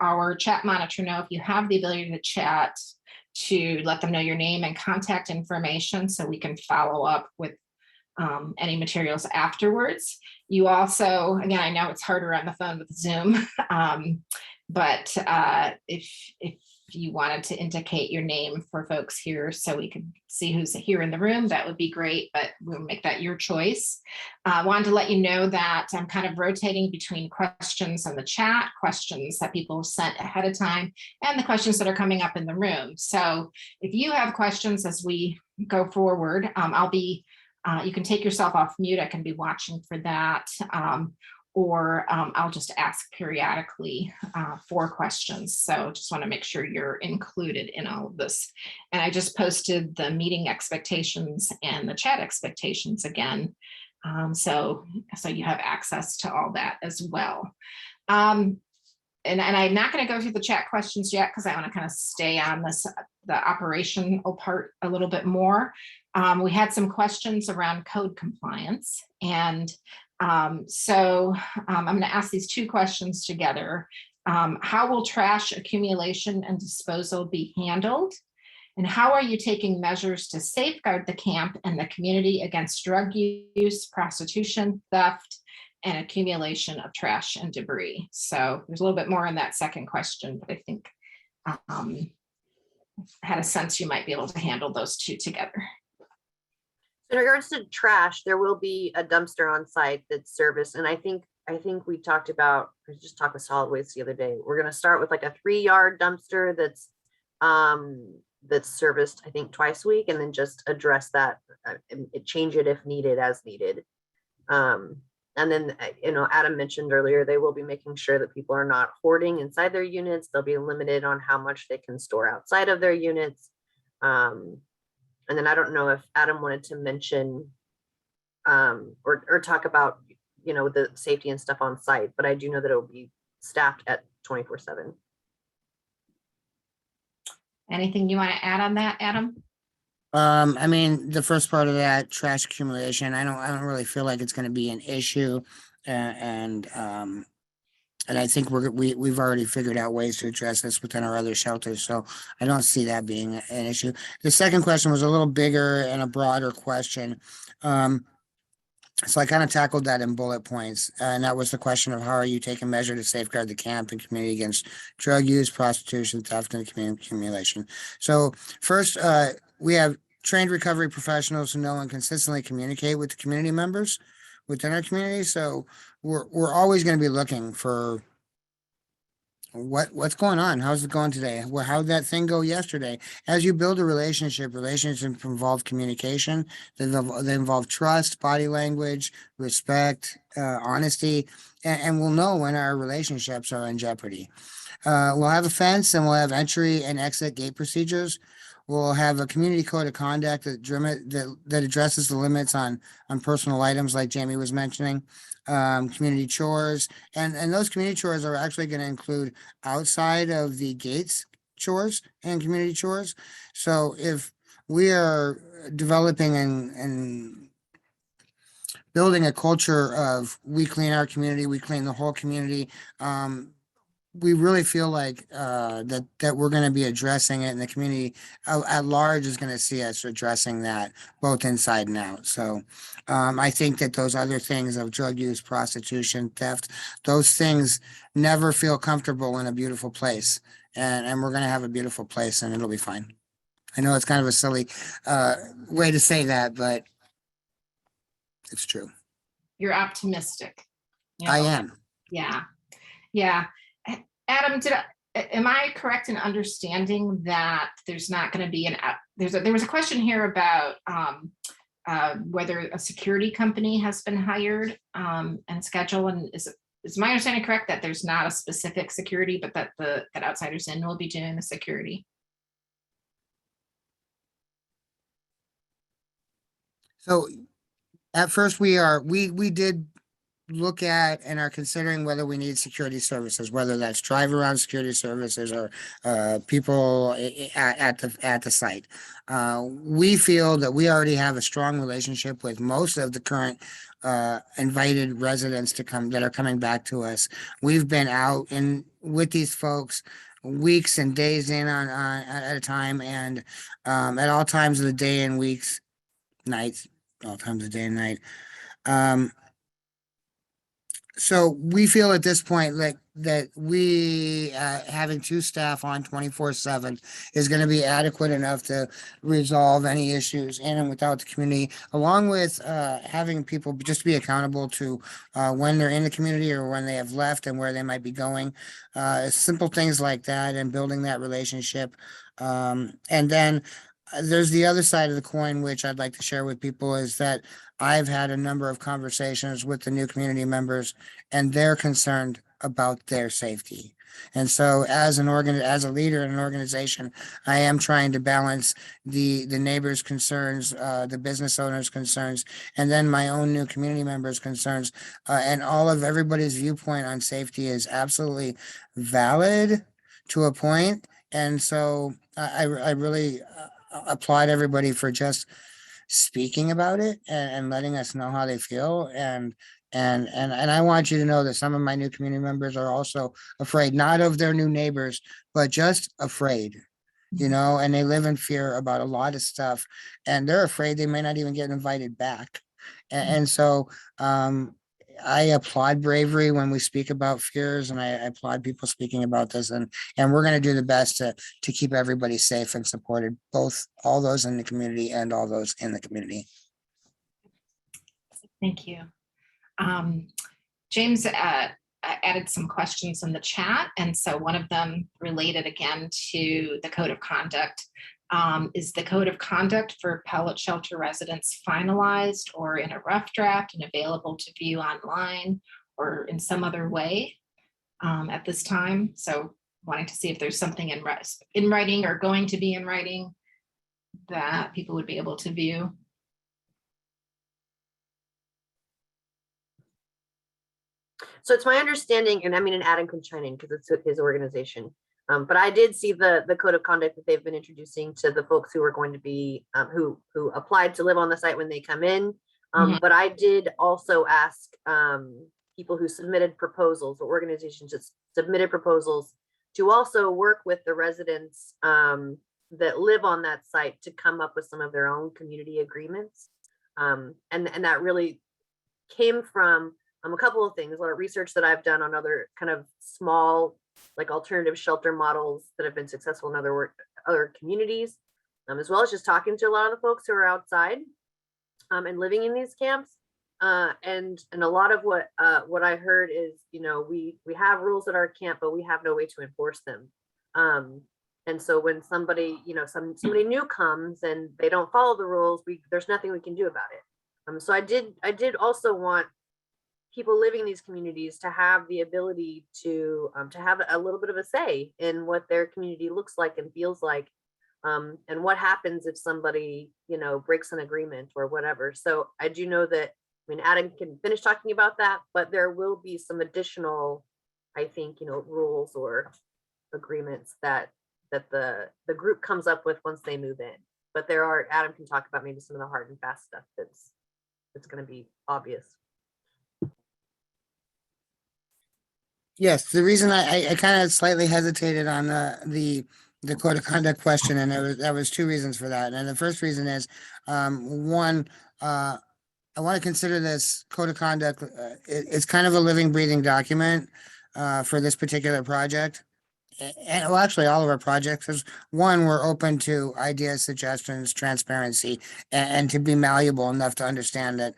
our chat monitor know if you have the ability to chat, to let them know your name and contact information so we can follow up with any materials afterwards. You also, again, I know it's harder on the phone with Zoom, but if you wanted to indicate your name for folks here so we can see who's here in the room, that would be great, but we'll make that your choice. Wanted to let you know that I'm kind of rotating between questions in the chat, questions that people sent ahead of time, and the questions that are coming up in the room. So if you have questions as we go forward, you can take yourself off mute. I can be watching for that. Or I'll just ask periodically for questions. So just want to make sure you're included in all of this. And I just posted the meeting expectations and the chat expectations again. So you have access to all that as well. And I'm not going to go through the chat questions yet because I want to kind of stay on the operational part a little bit more. We had some questions around code compliance, and so I'm going to ask these 2 questions together. How will trash accumulation and disposal be handled? And how are you taking measures to safeguard the camp and the community against drug use, prostitution, theft, and accumulation of trash and debris? So there's a little bit more in that second question, but I think I had a sense you might be able to handle those 2 together. In regards to trash, there will be a dumpster on site that's serviced, and I think we talked about, I just talked with solid waste the other day. We're going to start with like a 3-yard dumpster that's serviced, I think, twice a week, and then just address that and change it if needed, as needed. And then, Adam mentioned earlier, they will be making sure that people are not hoarding inside their units. They'll be limited on how much they can store outside of their units. And then I don't know if Adam wanted to mention or talk about, the safety and stuff on site, but I do know that it will be staffed at 24/7. Anything you want to add on that, Adam? I mean, the first part of that, trash accumulation, I don't really feel like it's going to be an issue, and I think we've already figured out ways to address this within our other shelters, so I don't see that being an issue. The second question was a little bigger and a broader question. So I kind of tackled that in bullet points, and that was the question of how are you taking measure to safeguard the camp and community against drug use, prostitution, theft, and accumulation. So first, we have trained recovery professionals who know and consistently communicate with the community members within our community. So we're always going to be looking for what's going on. How's it going today? How'd that thing go yesterday? As you build a relationships involve communication. They involve trust, body language, respect, honesty, and we'll know when our relationships are in jeopardy. We'll have a fence, and we'll have entry and exit gate procedures. We'll have a community code of conduct that addresses the limits on personal items, like Jamie was mentioning. Community chores, and those community chores are actually going to include outside of the gates chores and community chores. So if we are developing and building a culture of we clean our community, we clean the whole community. We really feel like that we're going to be addressing it, and the community at large is going to see us addressing that both inside and out. So I think that those other things of drug use, prostitution, theft, those things never feel comfortable in a beautiful place, and we're going to have a beautiful place, and it'll be fine. I know it's kind of a silly way to say that, but it's true. You're optimistic. You I know? am. Yeah. Yeah. Adam, am I correct in understanding that there's not going to be there was a question here about whether a security company has been hired and scheduled, and is my understanding correct that there's not a specific security, but that Outsiders In will be doing the security? So at first we did look at and are considering whether we need security services, whether that's drive around security services or people at the site. We feel that we already have a strong relationship with most of the current invited residents that are coming back to us. We've been out with these folks weeks and days in on at a time, and at all times of the day and weeks, nights, all times of day and night. So we feel at this point like that we having 2 staff on 24/7 is going to be adequate enough to resolve any issues in and without the community, along with having people just be accountable to when they're in the community or when they have left and where they might be going. Simple things like that, and building that relationship. And then there's the other side of the coin, which I'd like to share with people, is that I've had a number of conversations with the new community members, and they're concerned about their safety. And so as a leader in an organization, I am trying to balance the neighbors' concerns, the business owners' concerns, and then my own new community members' concerns. And everybody's viewpoint on safety is absolutely valid to a point. And so I really applaud everybody for just speaking about it and letting us know how they feel. And I want you to know that some of my new community members are also afraid, not of their new neighbors, but just afraid, and they live in fear about a lot of stuff, and they're afraid they may not even get invited back. And so I applaud bravery when we speak about fears, and I applaud people speaking about this, and we're going to do the best to keep everybody safe and supported, both all those in the community and all those in the community. Thank you. James added some questions in the chat, and so one of them related again to the code of conduct. Is the code of conduct for pellet shelter residents finalized or in a rough draft and available to view online or in some other way at this time? So wanting to see if there's something in writing or going to be in writing that people would be able to view. So it's my understanding, and and Adam can chime in because it's his organization. But I did see the code of conduct that they've been introducing to the folks who are going to be who applied to live on the site when they come in. But I did also ask people who submitted proposals, or organizations that submitted proposals, to also work with the residents that live on that site to come up with some of their own community agreements. And that really came from a couple of things, a lot of research that I've done on other kind of small, like alternative shelter models that have been successful in other communities, as well as just talking to a lot of the folks who are outside and living in these camps. And a lot of what I heard is, we have rules at our camp, but we have no way to enforce them. And so when somebody, somebody new comes and they don't follow the rules, there's nothing we can do about it. So I did also want people living in these communities to have the ability to have a little bit of a say in what their community looks like and feels like, and what happens if somebody, breaks an agreement or whatever. So I do know that, Adam can finish talking about that, but there will be some additional, I think, rules or agreements that the group comes up with once they move in. But Adam can talk about maybe some of the hard and fast stuff that's it's going to be obvious. Yes, the reason I kind of slightly hesitated on the code of conduct question, and there was two reasons for that. And the first reason is, one, I want to consider this code of conduct, it's kind of a living, breathing document for this particular project. And well, actually, all of our projects is, one, we're open to ideas, suggestions, transparency, and to be malleable enough to understand that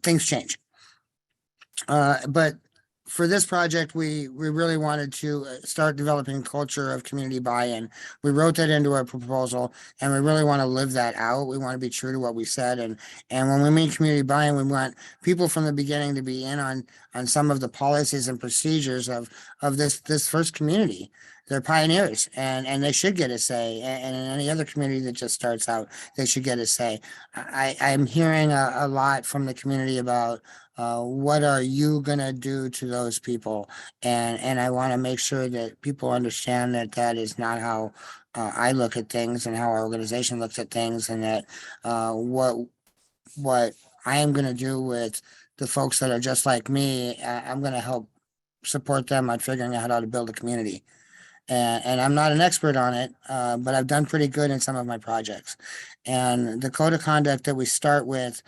things change. But for this project, we really wanted to start developing culture of community buy-in. We wrote that into our proposal, and we really want to live that out. We want to be true to what we said, and when we mean community buy-in, we want people from the beginning to be in on some of the policies and procedures of this first community. They're pioneers, and they should get a say. And in any other community that just starts out, they should get a say. I'm hearing a lot from the community about what are you gonna do to those people? And I want to make sure that people understand that that is not how I look at things and how our organization looks at things, and that what I am gonna do with the folks that are just like me, I'm gonna help support them on figuring out how to build a community. And I'm not an expert on it, but I've done pretty good in some of my projects. And the code of conduct that we start with,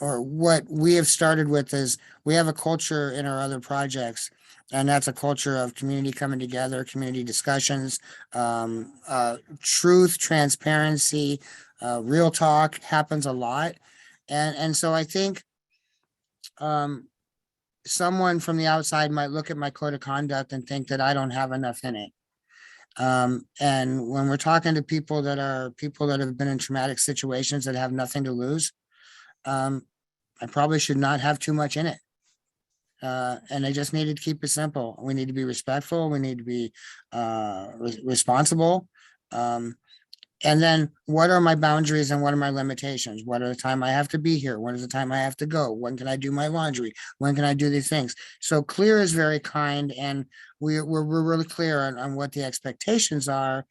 or what we have started with, is we have a culture in our other projects, and that's a culture of community coming together, community discussions, truth, transparency, real talk happens a lot. And so I think someone from the outside might look at my code of conduct and think that I don't have enough in it. And when we're talking to people that have been in traumatic situations that have nothing to lose, I probably should not have too much in it. And I just need to keep it simple. We need to be respectful. We need to be responsible. And then what are my boundaries and what are my limitations? What are the time I have to be here? When is the time I have to go? When can I do my laundry? When can I do these things? So clear is very kind, and we're really clear on what the expectations are,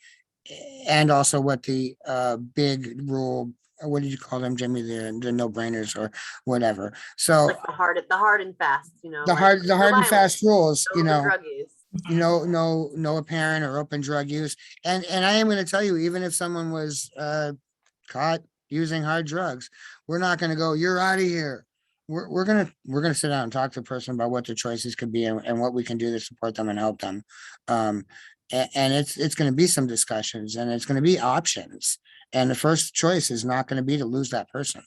and also what the big rule, what did you call them, Jimmy? The no-brainers or whatever. So Like the hard and fast, you know. the like hard no and violence, fast rules, no you know. drug use. No apparent or open drug use. And I am going to tell you, even if someone was caught using hard drugs, we're not going to go, you're out of here. We're gonna sit down and talk to the person about what their choices could be, and what we can do to support them and help them. And it's going to be some discussions, and it's going to be options. And the first choice is not going to be to lose that person.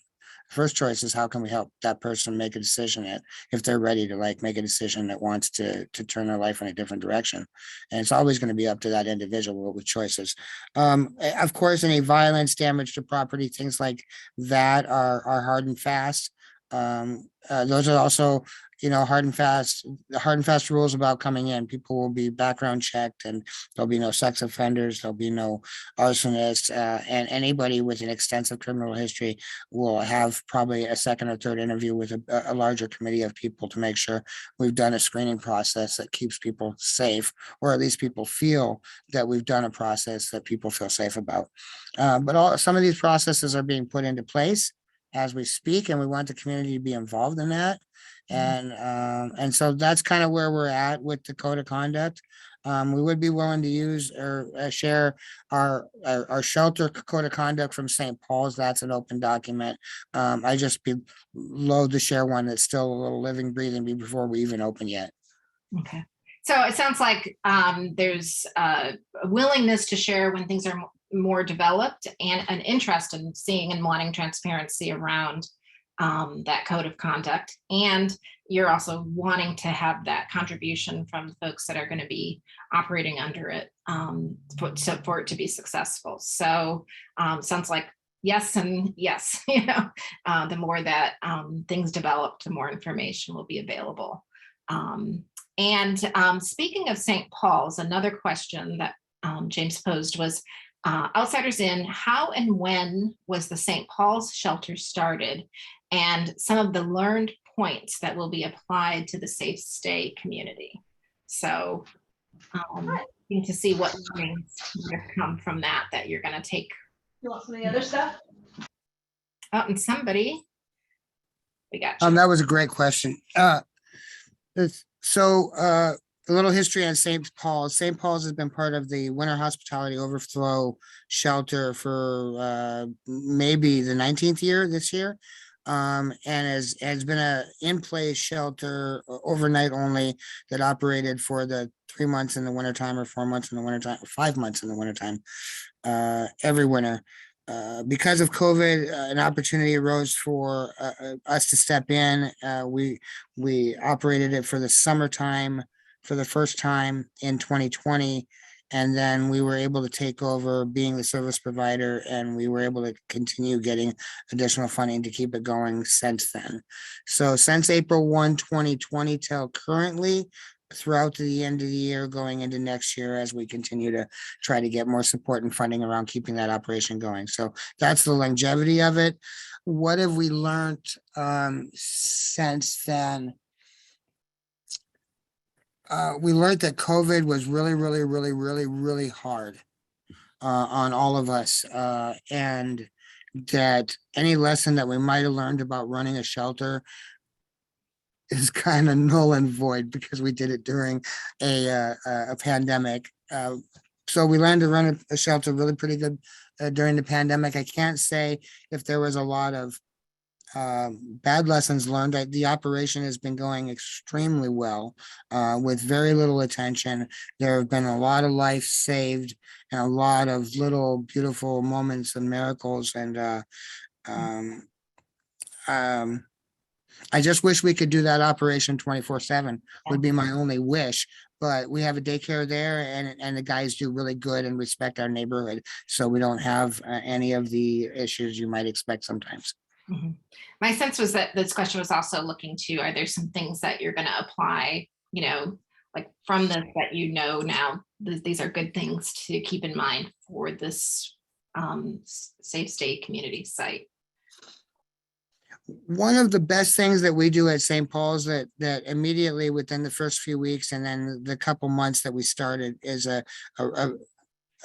First choice is how can we help that person make a decision if they're ready to make a decision that wants to turn their life in a different direction. And it's always going to be up to that individual with choices. Of course, any violence, damage to property, things like that are hard and fast. Those are also, hard and fast rules about coming in. People will be background checked, and there'll be no sex offenders, there'll be no arsonists, and anybody with an extensive criminal history will have probably a second or third interview with a larger committee of people to make sure we've done a screening process that keeps people safe, or at least people feel that we've done a process that people feel safe about. But some of these processes are being put into place as we speak, and we want the community to be involved in that. And so that's kind of where we're at with the code of conduct. We would be willing to use or share our shelter code of conduct from St. Paul's. That's an open document. I just be loath to share one that's still a little living, breathing before we even open yet. Okay. So it sounds like there's a willingness to share when things are more developed, and an interest in seeing and wanting transparency around that code of conduct. And you're also wanting to have that contribution from the folks that are going to be operating under it for it to be successful. So sounds like yes and yes. The more that things develop, the more information will be available. And speaking of St. Paul's, another question that James posed was, Outsiders In, how and when was the St. Paul's shelter started, and some of the learned points that will be applied to the Safe Stay community? So to see what learnings have come from that you're going to take. You want some of the other stuff? Oh, and somebody. We got you. That was a great question. A little history on St. Paul's. St. Paul's has been part of the Winter Hospitality Overflow Shelter for maybe the 19th year this year. And has been a in-place shelter overnight only that operated for the 3 months in the wintertime or 4 months in the wintertime, 5 months in the wintertime, every winter. Because of COVID, an opportunity arose for us to step in. We operated it for the summertime for the first time in 2020. And then we were able to take over being the service provider, and we were able to continue getting additional funding to keep it going since then. So since April 1, 2020 till currently, throughout the end of the year, going into next year, as we continue to try to get more support and funding around keeping that operation going. So that's the longevity of it. What have we learned since then? We learned that COVID was really hard on all of us, and that any lesson that we might have learned about running a shelter is kind of null and void because we did it during a pandemic. So we learned to run a shelter really pretty good during the pandemic. I can't say if there was a lot of bad lessons learned. The operation has been going extremely well with very little attention. There have been a lot of lives saved and a lot of little beautiful moments and miracles. And I just wish we could do that operation 24/7 would be my only wish. But we have a daycare there, and the guys do really good and respect our neighborhood. So we don't have any of the issues you might expect sometimes. Mm-hmm. My sense was that this question was also looking to, are there some things that you're going to apply, like from this that now, these are good things to keep in mind for this safe stay community site? One of the best things that we do at St. Paul's that immediately within the first few weeks and then the couple months that we started is a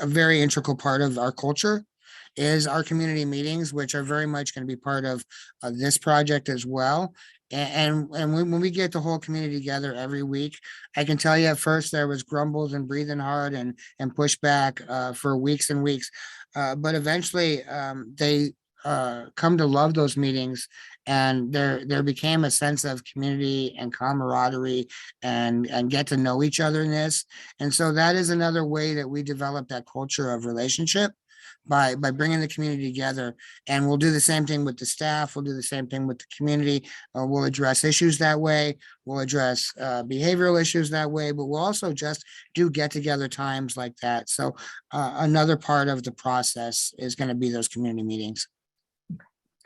very integral part of our culture is our community meetings, which are very much going to be part of this project as well. And when we get the whole community together every week, I can tell you at first there was grumbles and breathing hard and pushback for weeks and weeks. But eventually they come to love those meetings, and there became a sense of community and camaraderie and get to know each other in this. And so that is another way that we develop that culture of relationship by bringing the community together. And we'll do the same thing with the staff. We'll do the same thing with the community. We'll address issues that way. We'll address behavioral issues that way, but we'll also just do get together times like that. So another part of the process is going to be those community meetings.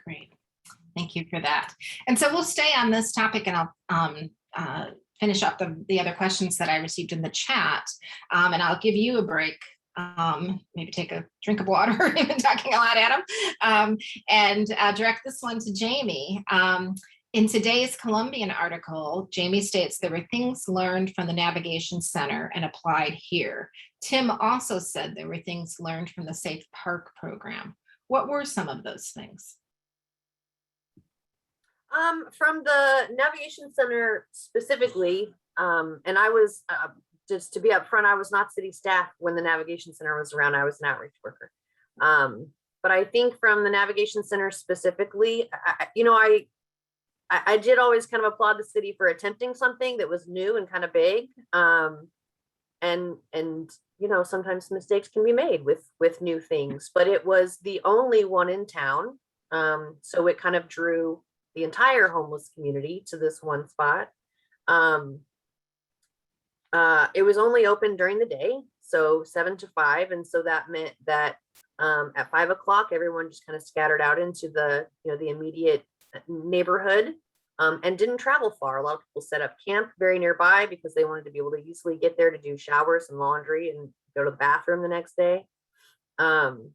Great. Thank you for that. And so we'll stay on this topic, and I'll finish up the other questions that I received in the chat. And I'll give you a break. Maybe take a drink of water. You've been talking a lot, Adam. And direct this one to Jamie. In today's Columbian article, Jamie states there were things learned from the Navigation Center and applied here. Tim also said there were things learned from the Safe Park program. What were some of those things? From the Navigation Center specifically, and I was, just to be upfront, I was not city staff when the Navigation Center was around. I was an outreach worker. But I think from the Navigation Center specifically, I did always kind of applaud the city for attempting something that was new and kind of big. And sometimes mistakes can be made with new things, but it was the only one in town. So it kind of drew the entire homeless community to this one spot. It was only open during the day, so 7 to 5. And so that meant that at 5 o'clock, everyone just kind of scattered out into the immediate neighborhood and didn't travel far. A lot of people set up camp very nearby because they wanted to be able to easily get there to do showers and laundry and go to the bathroom the next day. So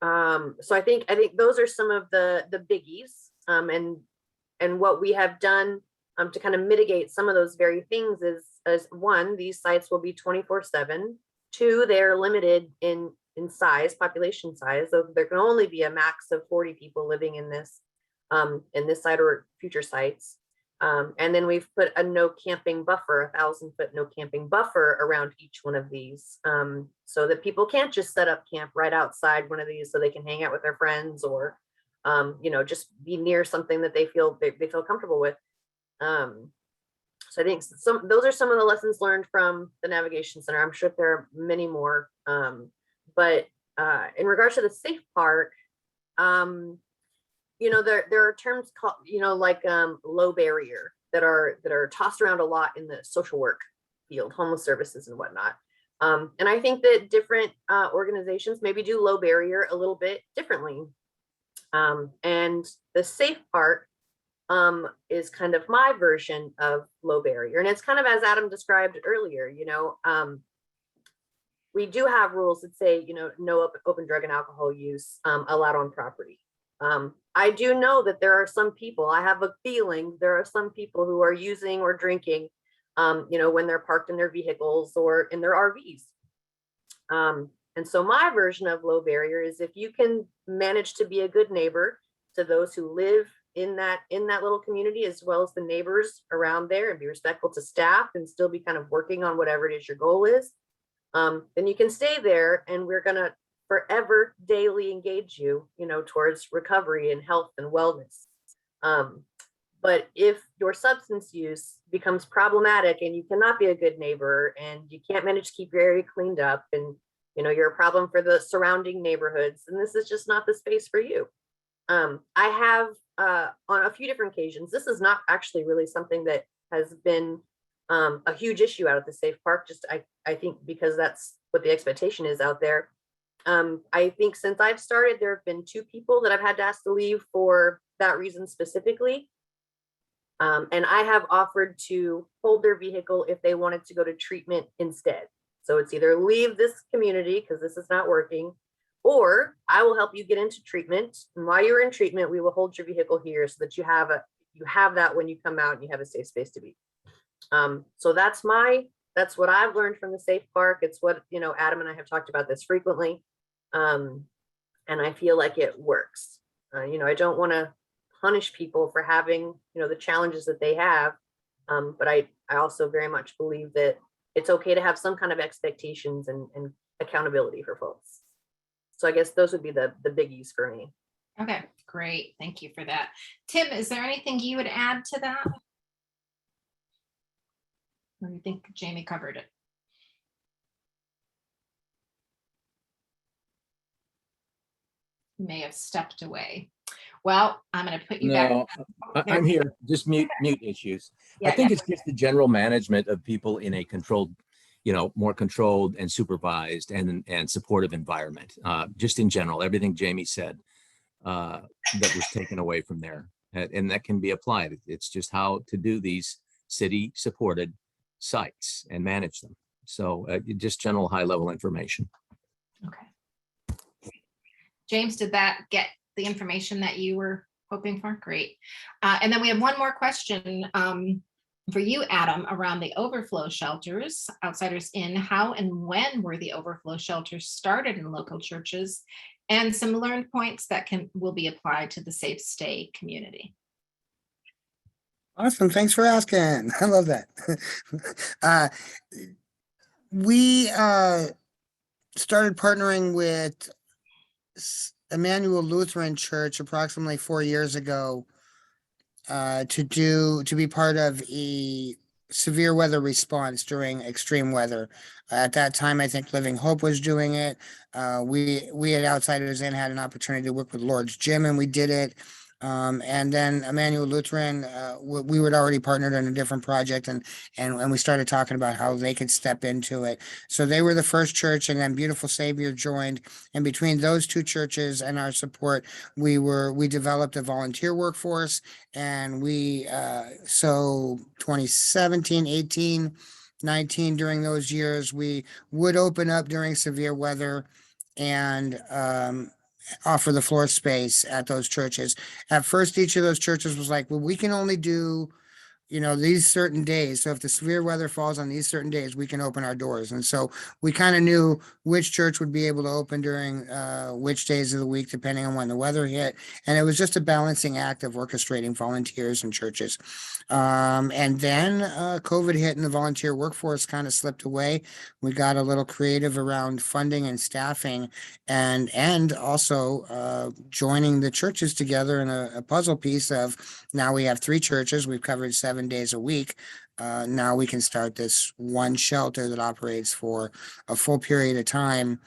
I think those are some of the biggies, and what we have done to kind of mitigate some of those very things is one, these sites will be 24/7. Two, they're limited in in size, population size. So there can only be a max of 40 people living in this site or future sites. And then we've put a no camping buffer, 1,000-foot no camping buffer around each one of these, so that people can't just set up camp right outside one of these so they can hang out with their friends or, just be near something that they feel comfortable with. So I think those are some of the lessons learned from the Navigation Center. I'm sure there are many more, but in regards to the safe park, there are terms called, like low barrier that are tossed around a lot in the social work field, homeless services and whatnot. And I think that different organizations maybe do low barrier a little bit differently. And the safe park is kind of my version of low barrier. And it's kind of as Adam described earlier, we do have rules that say, no open drug and alcohol use allowed on property. I do know that there are some people, I have a feeling there are some people who are using or drinking, when they're parked in their vehicles or in their RVs. And so my version of low barrier is if you can manage to be a good neighbor to those who live in that little community, as well as the neighbors around there, and be respectful to staff and still be kind of working on whatever it is your goal is, then you can stay there, and we're going to forever daily engage you, towards recovery and health and wellness. But if your substance use becomes problematic and you cannot be a good neighbor and you can't manage to keep your area cleaned up, and you're a problem for the surrounding neighborhoods, and this is just not the space for you. I have on a few different occasions, this is not actually really something that has been a huge issue out at the safe park, just I think because that's what the expectation is out there. I think since I've started, there have been 2 people that I've had to ask to leave for that reason specifically. And I have offered to hold their vehicle if they wanted to go to treatment instead. So it's either leave this community because this is not working, or I will help you get into treatment. And while you're in treatment, we will hold your vehicle here so that you have that when you come out and you have a safe space to be. So that's what I've learned from the safe park. It's what, Adam and I have talked about this frequently. And I feel like it works. I don't want to punish people for having, the challenges that they have. But I also very much believe that it's okay to have some kind of expectations and accountability for folks. So I guess those would be the biggies for me. Okay, great. Thank you for that. Tim, is there anything you would add to that? Or you think Jamie covered it? May have stepped away. Well, I'm going to put you back. No, I'm here. Just mute issues. I think it's just the general management of people in a controlled, more controlled and supervised and supportive environment. Just in general, everything Jamie said that was taken away from there, and that can be applied. It's just how to do these city-supported sites and manage them. So just general high-level information. Okay. James, did that get the information that you were hoping for? Great. And then we have one more question for you, Adam, around the overflow shelters, Outsiders Inn. How and when were the overflow shelters started in local churches, and some learned points that will be applied to the Safe Stay community? Awesome. Thanks for asking. I love that. We started partnering with Emmanuel Lutheran Church approximately 4 years ago to be part of a severe weather response during extreme weather. At that time, I think Living Hope was doing it. We at Outsiders Inn had an opportunity to work with Lord's Gym, and we did it. And then Emmanuel Lutheran, we were already partnered on a different project, and we started talking about how they could step into it. So they were the first church, and then Beautiful Savior joined. And between those 2 churches and our support, we developed a volunteer workforce, and so 2017, 18, 19, during those years, we would open up during severe weather and offer the floor space at those churches. At first, each of those churches was like, well, we can only do you know, these certain days. So if the severe weather falls on these certain days, we can open our doors. And so we kind of knew which church would be able to open during which days of the week, depending on when the weather hit. And it was just a balancing act of orchestrating volunteers and churches. And then COVID hit and the volunteer workforce kind of slipped away. We got a little creative around funding and staffing, and also joining the churches together in a puzzle piece of, now we have 3 churches. We've covered 7 days a week. Now we can start this one shelter that operates for a full period of time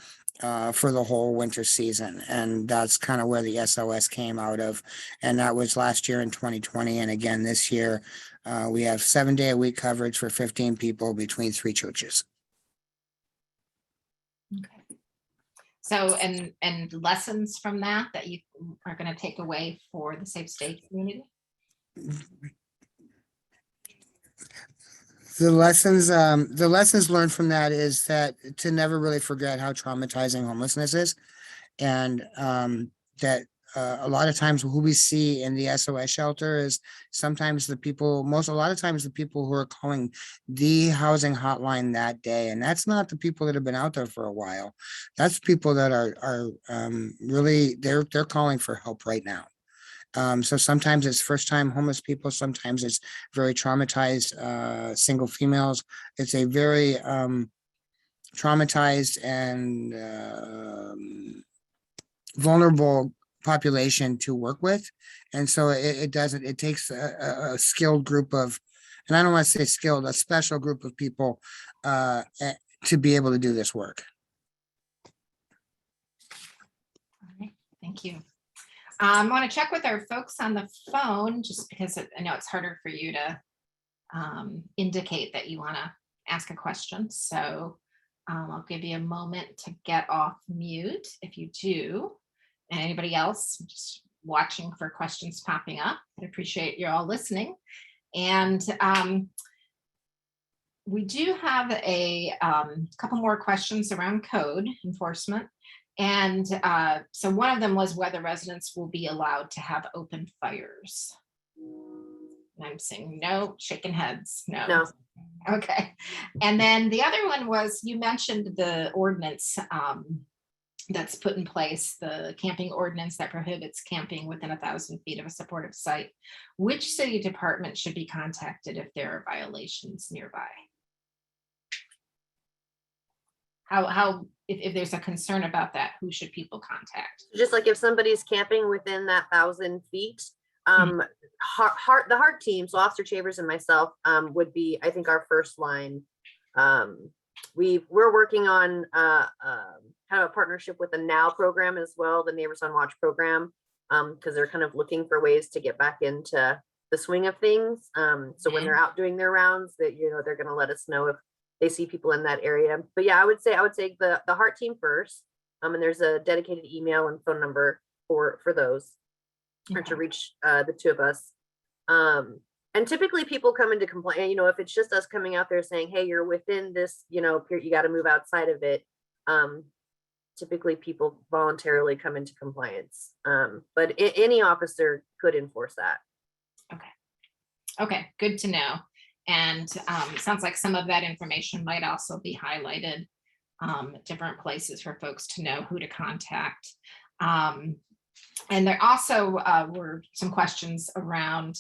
for the whole winter season. And that's kind of where the SOS came out of. And that was last year in 2020. And again, this year, we have 7-day-a-week coverage for 15 people between 3 churches. Okay. So, and lessons from that you are going to take away for the Safe State community? The lessons learned from that is that to never really forget how traumatizing homelessness is, and that a lot of times who we see in the SOS shelter is sometimes a lot of times the people who are calling the housing hotline that day, and that's not the people that have been out there for a while. That's people that are really they're calling for help right now. So sometimes it's first-time homeless people, sometimes it's very traumatized single females. It's a very traumatized and vulnerable population to work with. And so it takes a skilled group of, and I don't want to say skilled, a special group of people to be able to do this work. All right, thank you. I want to check with our folks on the phone, just because I know it's harder for you to indicate that you want to ask a question. So I'll give you a moment to get off mute if you do. And anybody else just watching for questions popping up, I appreciate you all listening. And we do have a couple more questions around code enforcement. And so one of them was whether residents will be allowed to have open fires. And I'm saying no, shaking heads, no. No. Okay. And then the other one was, you mentioned the ordinance that's put in place, the camping ordinance that prohibits camping within 1,000 feet of a supportive site. Which city department should be contacted if there are violations nearby? If there's a concern about that, who should people contact? Just like if somebody's camping within that 1,000 feet, the heart team, so Officer Chavers and myself would be, I think, our first line. We're working on kind of a partnership with the NOW program as well, the Neighbors on Watch program, because they're kind of looking for ways to get back into the swing of things. So when they're out doing their rounds, that they're going to let us know if they see people in that area. But yeah, I would say the heart team first. And there's a dedicated email and phone number for those, or to reach the two of us. And typically people come into complaint, if it's just us coming out there saying, hey, you're within this, you got to move outside of it. Typically people voluntarily come into compliance. But any officer could enforce that. Okay, good to know. And it sounds like some of that information might also be highlighted at different places for folks to know who to contact. And there also were some questions around,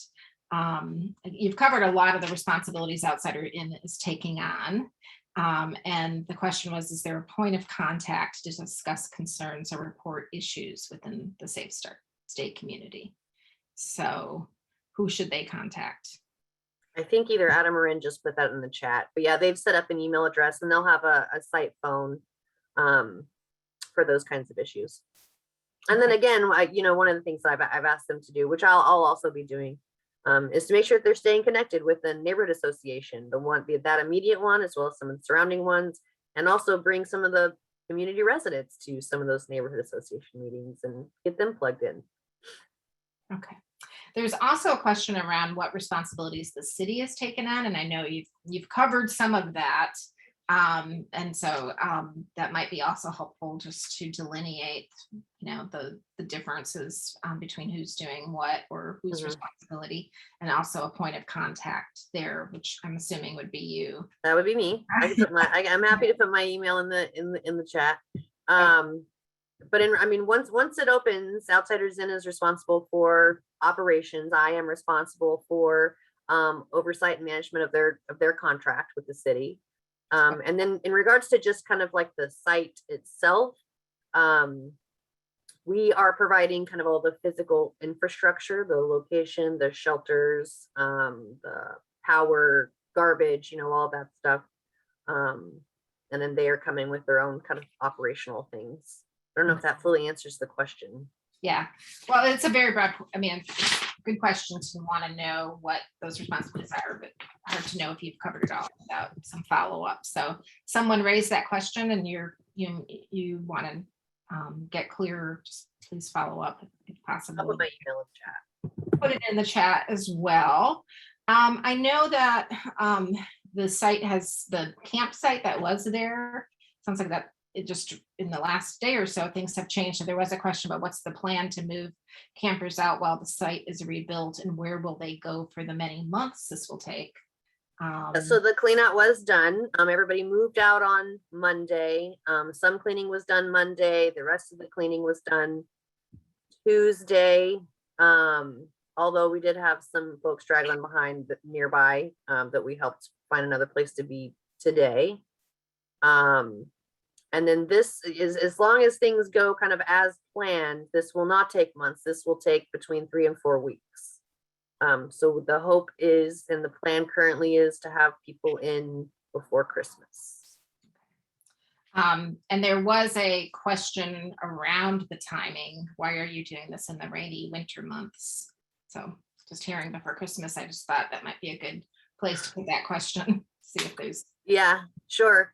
you've covered a lot of the responsibilities Outsider Inn is taking on. And the question was, is there a point of contact to discuss concerns or report issues within the Safe State community? So who should they contact? I think either Adam or Rin just put that in the chat, but yeah, they've set up an email address and they'll have a site phone for those kinds of issues. And then again, one of the things I've asked them to do, which I'll also be doing, is to make sure that they're staying connected with the neighborhood association, that immediate one, as well as some of the surrounding ones, and also bring some of the community residents to some of those neighborhood association meetings and get them plugged in. Okay. There's also a question around what responsibilities the city has taken on, and I know you've covered some of that And so that might be also helpful just to delineate, the differences between who's doing what or whose Mhm. responsibility, and also a point of contact there, which I'm assuming would be you. That would be me. I'm happy to put my email in the chat. But once it opens, Outsiders In is responsible for operations. I am responsible for oversight and management of their contract with the city. And then in regards to just kind of like the site itself, we are providing kind of all the physical infrastructure, the location, the shelters, the power, garbage, all that stuff. And then they are coming with their own kind of operational things. I don't know if that fully answers the question. Yeah, well, it's a very broad, good question to want to know what those responsibilities are, but hard to know if you've covered it all without some follow-up. So someone raised that question and you want to get clear, just please follow up if possible. I'll put my email in the chat. Put it in the chat as well. I know that the site has the campsite that was there. Sounds like that it just in the last day or so things have changed. So there was a question about what's the plan to move campers out while the site is rebuilt, and where will they go for the many months this will take? So the clean out was done. Everybody moved out on Monday. Some cleaning was done Monday. The rest of the cleaning was done Tuesday. Although we did have some folks straggling behind nearby that we helped find another place to be today. And then this is, as long as things go kind of as planned, this will not take months. This will take between 3 and 4 weeks. So the hope is, and the plan currently is, to have people in before Christmas. And there was a question around the timing. Why are you doing this in the rainy winter months? So just hearing before Christmas, I just thought that might be a good place to put that question. See if there's. Yeah, sure.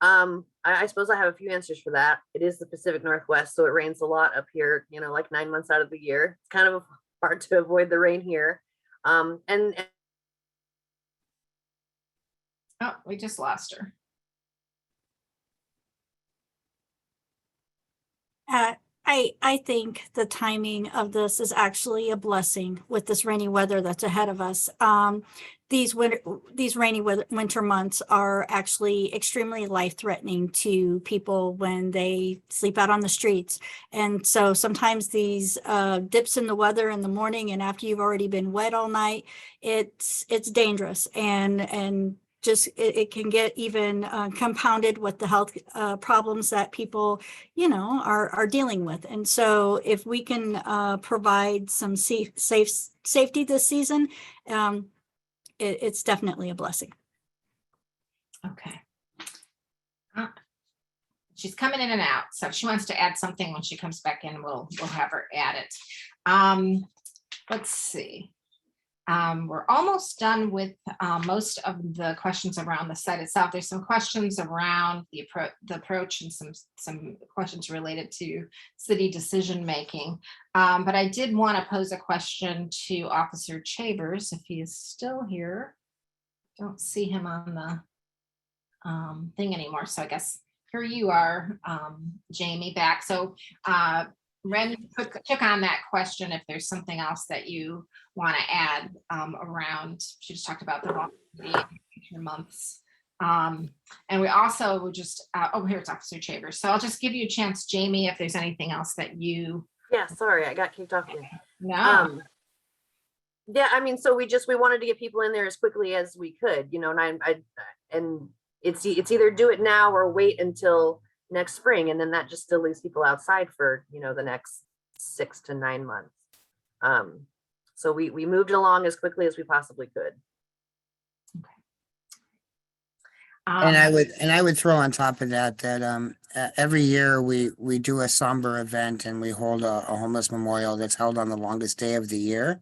I suppose I have a few answers for that. It is the Pacific Northwest, so it rains a lot up here, like 9 months out of the year. It's kind of hard to avoid the rain here. Oh, we just lost her. I think the timing of this is actually a blessing with this rainy weather that's ahead of us. These rainy winter months are actually extremely life-threatening to people when they sleep out on the streets. And so sometimes these dips in the weather in the morning and after you've already been wet all night, it's dangerous, and just it can get even compounded with the health problems that people, are dealing with. And so if we can provide some safety this season, it's definitely a blessing. Okay. She's coming in and out, so if she wants to add something when she comes back in, we'll have her add it. Let's see. We're almost done with most of the questions around the site itself. There's some questions around the approach and some questions related to city decision making. But I did want to pose a question to Officer Chavers, if he is still here. Don't see him on the thing anymore. So I guess here you are, Jamie, back. So Ren took on that question. If there's something else that you want to add around, she just talked about the months. And we also will just, here it's Officer Chavers. So I'll just give you a chance, Jamie, if there's anything else that you. Yeah, sorry, I got kicked off again. No. Yeah, so we wanted to get people in there as quickly as we could, and it's either do it now or wait until next spring, and then that just still leaves people outside for the next 6 to 9 months. So we moved along as quickly as we possibly could. And I would throw on top of that every year we do a somber event, and we hold a homeless memorial that's held on the longest day of the year,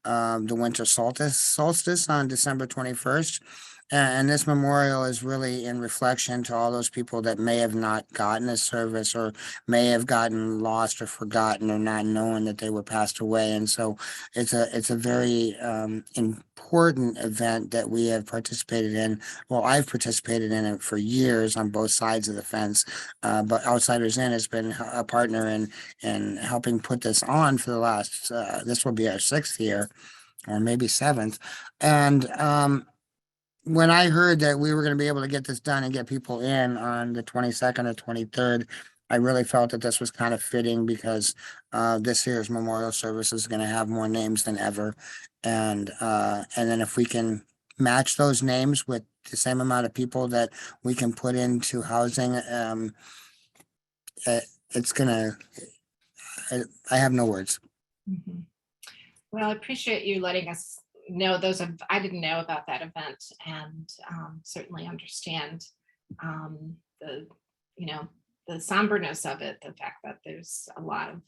the winter solstice on December 21st. And this memorial is really in reflection to all those people that may have not gotten a service or may have gotten lost or forgotten or not knowing that they were passed away. And so it's a very important event that we have participated in. Well, I've participated in it for years on both sides of the fence, but Outsiders In has been a partner in helping put this on for the last, this will be our 6th year or maybe 7th. And when I heard that we were going to be able to get this done and get people in on the 22nd or 23rd, I really felt that this was kind of fitting because this year's memorial service is going to have more names than ever. And then if we can match those names with the same amount of people that we can put into housing, it's gonna, I have no words. Mhm. Well, I appreciate you letting us know those of, I didn't know about that event, and certainly understand the, you know, the somberness of it, the fact that there's a lot of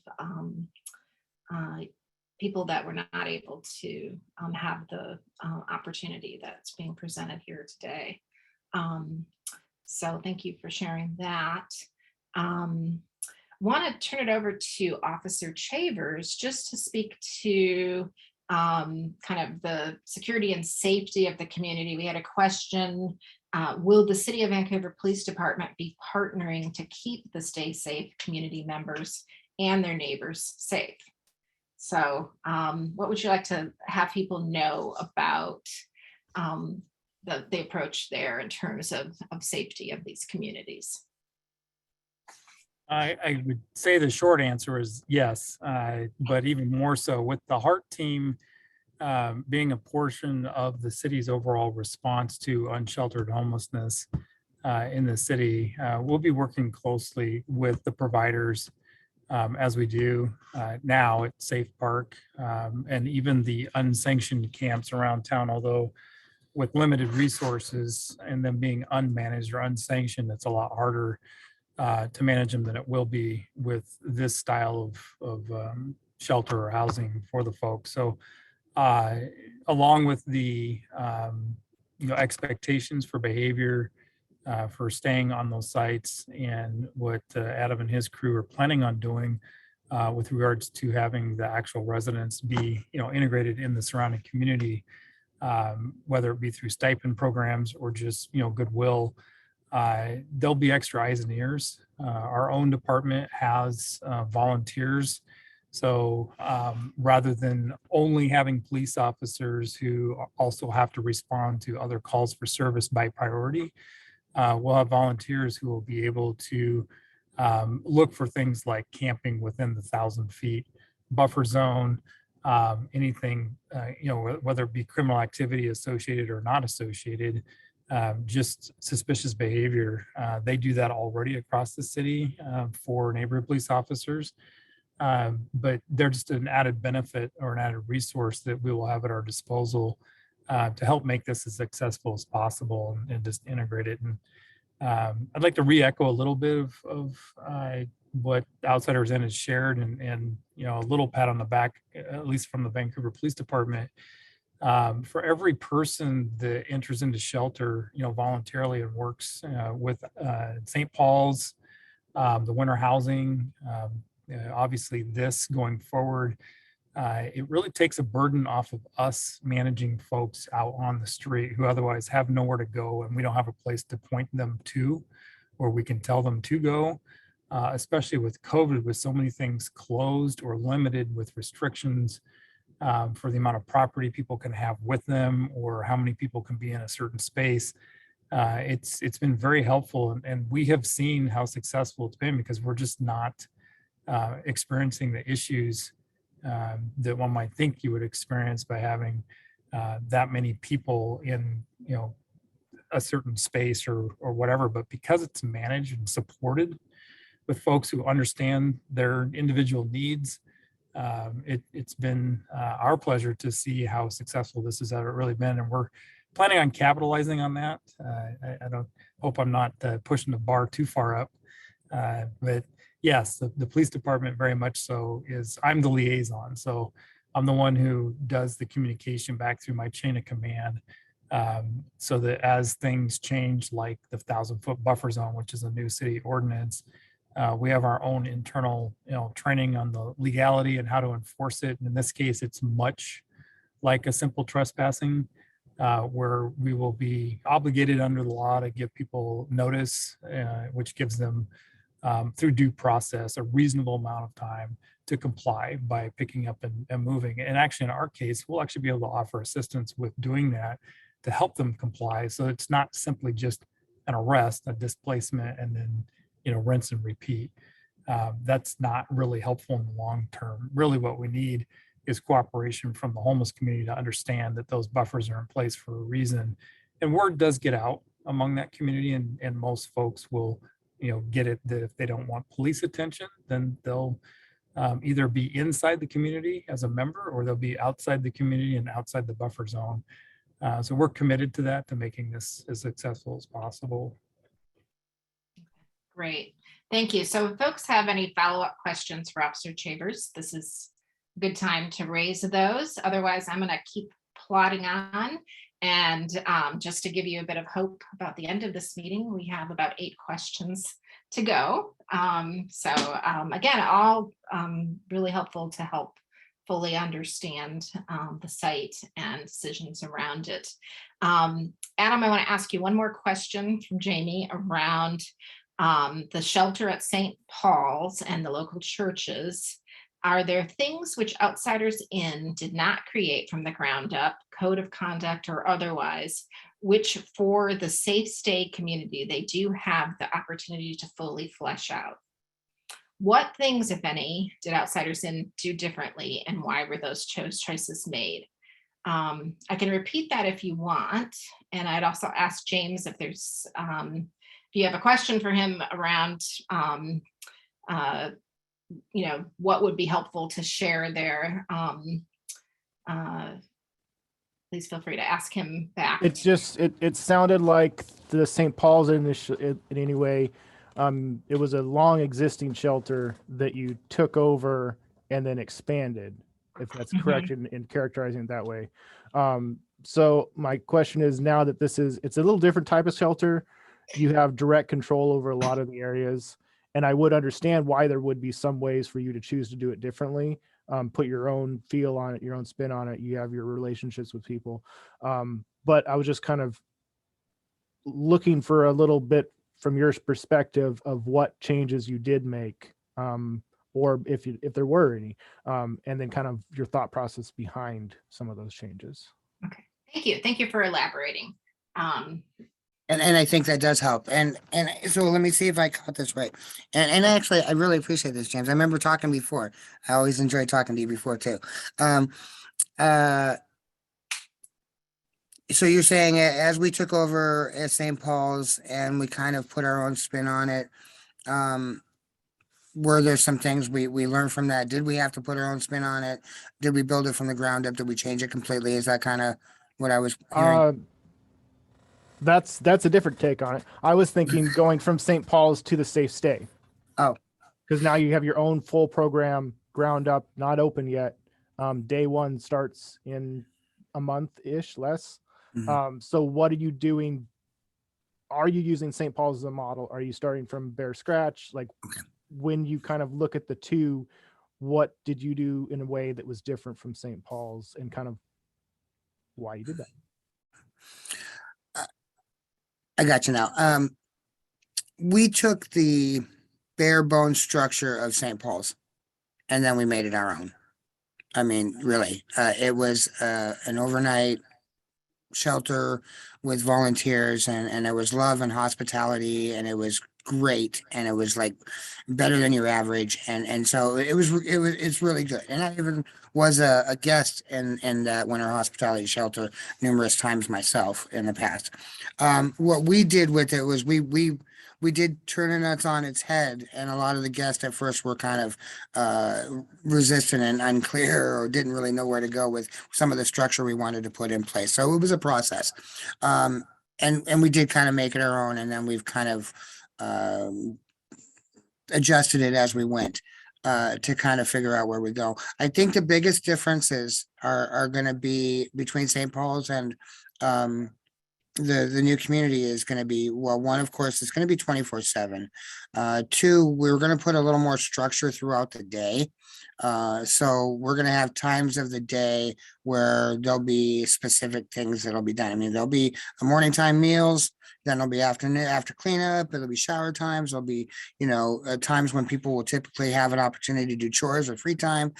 people that were not able to have the opportunity that's being presented here today. So thank you for sharing that. Want to turn it over to Officer Chavers just to speak to kind of the security and safety of the community. We had a question, will the City of Vancouver Police Department be partnering to keep the Stay Safe community members and their neighbors safe? So what would you like to have people know about the approach there in terms of safety of these communities? I would say the short answer is yes, but even more so with the HEART team being a portion of the city's overall response to unsheltered homelessness in the city. We'll be working closely with the providers as we do now at Safe Park and even the unsanctioned camps around town, although with limited resources and them being unmanaged or unsanctioned, it's a lot harder to manage them than it will be with this style of shelter or housing for the folks. So along with the expectations for behavior for staying on those sites and what Adam and his crew are planning on doing with regards to having the actual residents be integrated in the surrounding community, whether it be through stipend programs or just goodwill. There'll be extra eyes and ears. Our own department has volunteers. So rather than only having police officers who also have to respond to other calls for service by priority, we'll have volunteers who will be able to look for things like camping within the 1,000 feet buffer zone, anything, whether it be criminal activity associated or not associated, just suspicious behavior. They do that already across the city for neighborhood police officers, but they're just an added benefit or an added resource that we will have at our disposal to help make this as successful as possible and just integrate it. And I'd like to re-echo a little bit of what Outsiders In has shared and a little pat on the back, at least from the Vancouver Police Department. For every person that enters into shelter, voluntarily and works with St. Paul's, the winter housing, obviously this going forward, it really takes a burden off of us managing folks out on the street who otherwise have nowhere to go and we don't have a place to point them to where we can tell them to go, especially with COVID, with so many things closed or limited with restrictions for the amount of property people can have with them or how many people can be in a certain space. It's been very helpful, and we have seen how successful it's been because we're just not experiencing the issues that one might think you would experience by having that many people in a certain space or whatever. But because it's managed and supported with folks who understand their individual needs, it's been our pleasure to see how successful this has ever really been, and we're planning on capitalizing on that. I don't hope I'm not pushing the bar too far up, but yes, the police department very much so I'm the liaison, so I'm the one who does the communication back through my chain of command So that as things change, like the 1,000-foot buffer zone, which is a new city ordinance, we have our own internal, training on the legality and how to enforce it. And in this case, it's much like a simple trespassing, where we will be obligated under the law to give people notice, which gives them, through due process, a reasonable amount of time to comply by picking up and moving. And actually, in our case, we'll actually be able to offer assistance with doing that to help them comply. So it's not simply just an arrest, a displacement, and then, rinse and repeat. That's not really helpful in the long term. Really what we need is cooperation from the homeless community to understand that those buffers are in place for a reason. And word does get out among that community, and most folks will, get it that if they don't want police attention, then they'll either be inside the community as a member, or they'll be outside the community and outside the buffer zone. So we're committed to that, to making this as successful as possible. Great, thank you. So if folks have any follow-up questions for Officer Chambers, this is a good time to raise those. Otherwise, I'm gonna keep plodding on. And just to give you a bit of hope about the end of this meeting, we have about 8 questions to go. Again, all really helpful to help fully understand the site and decisions around it. Adam, I want to ask you one more question from Jamie around the shelter at St. Paul's and the local churches. Are there things which outsiders in did not create from the ground up, code of conduct or otherwise, which for the safe stay community, they do have the opportunity to fully flesh out? What things, if any, did outsiders in do differently, and why were those choices made? I can repeat that if you want. And I'd also ask James if there's, if you have a question for him around, what would be helpful to share there. Please feel free to ask him back. It sounded like the St. Paul's in any way. It was a long existing shelter that you took over and then expanded, if that's correct in characterizing it that way. So my question is, now that it's a little different type of shelter, you have direct control over a lot of the areas. And I would understand why there would be some ways for you to choose to do it differently, put your own feel on it, your own spin on it. You have your relationships with people. But I was just kind of looking for a little bit from your perspective of what changes you did make, or if there were any, and then kind of your thought process behind some of those changes. Okay, thank you. Thank you for elaborating. And I think that does help. And so let me see if I caught this right. And actually, I really appreciate this, James. I remember talking before. I always enjoyed talking to you before too. So you're saying as we took over at St. Paul's and we kind of put our own spin on it, were there some things we learned from that? Did we have to put our own spin on it? Did we build it from the ground up? Did we change it completely? Is that kind of what I was hearing? That's a different take on it. I was thinking going from St. Paul's to the safe stay. Oh, because now you have your own full program, ground up, not open yet. Day one starts in a month-ish, less. So what are you doing? Are you using St. Paul's as a model? Are you starting from bare scratch? Like, when you kind of look at the two, what did you do in a way that was different from St. Paul's, and kind of why you did that? I got you now. We took the bare bone structure of St. Paul's and then we made it our own. I mean, really, it was an overnight shelter with volunteers, and there was love and hospitality, and it was great, and it was like better than your average, and so it's really good. And I even was a guest in that winter hospitality shelter numerous times myself in the past. What we did with it was we did turn it on its head, and a lot of the guests at first were kind of resistant and unclear, or didn't really know where to go with some of the structure we wanted to put in place. So it was a process, and we did kind of make it our own, and then we've kind of adjusted it as we went to kind of figure out where we go. I think the biggest differences are going to be between St. Paul's and the new community is going to be, well, one, of course, it's going to be 24/7. Two, we're going to put a little more structure throughout the day. So we're going to have times of the day where there'll be specific things that'll be done. I mean, there'll be a morning time meals, then there'll be afternoon after cleanup, it'll be shower times, there'll be, times when people will typically have an opportunity to do chores or free time.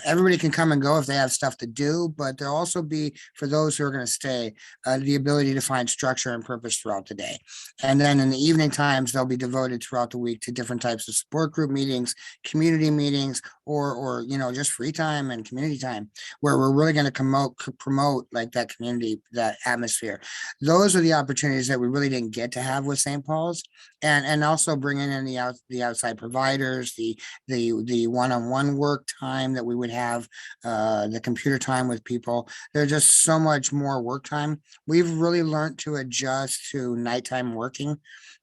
Everybody can come and go if they have stuff to do, but there'll also be, for those who are going to stay, the ability to find structure and purpose throughout the day. And then in the evening times, they'll be devoted throughout the week to different types of support group meetings, community meetings, or just free time and community time, where we're really going to promote like that community, that atmosphere. Those are the opportunities that we really didn't get to have with St. Paul's, and also bringing in the outside providers, the one-on-one work time that we would have, the computer time with people. There's just so much more work time. We've really learned to adjust to nighttime working.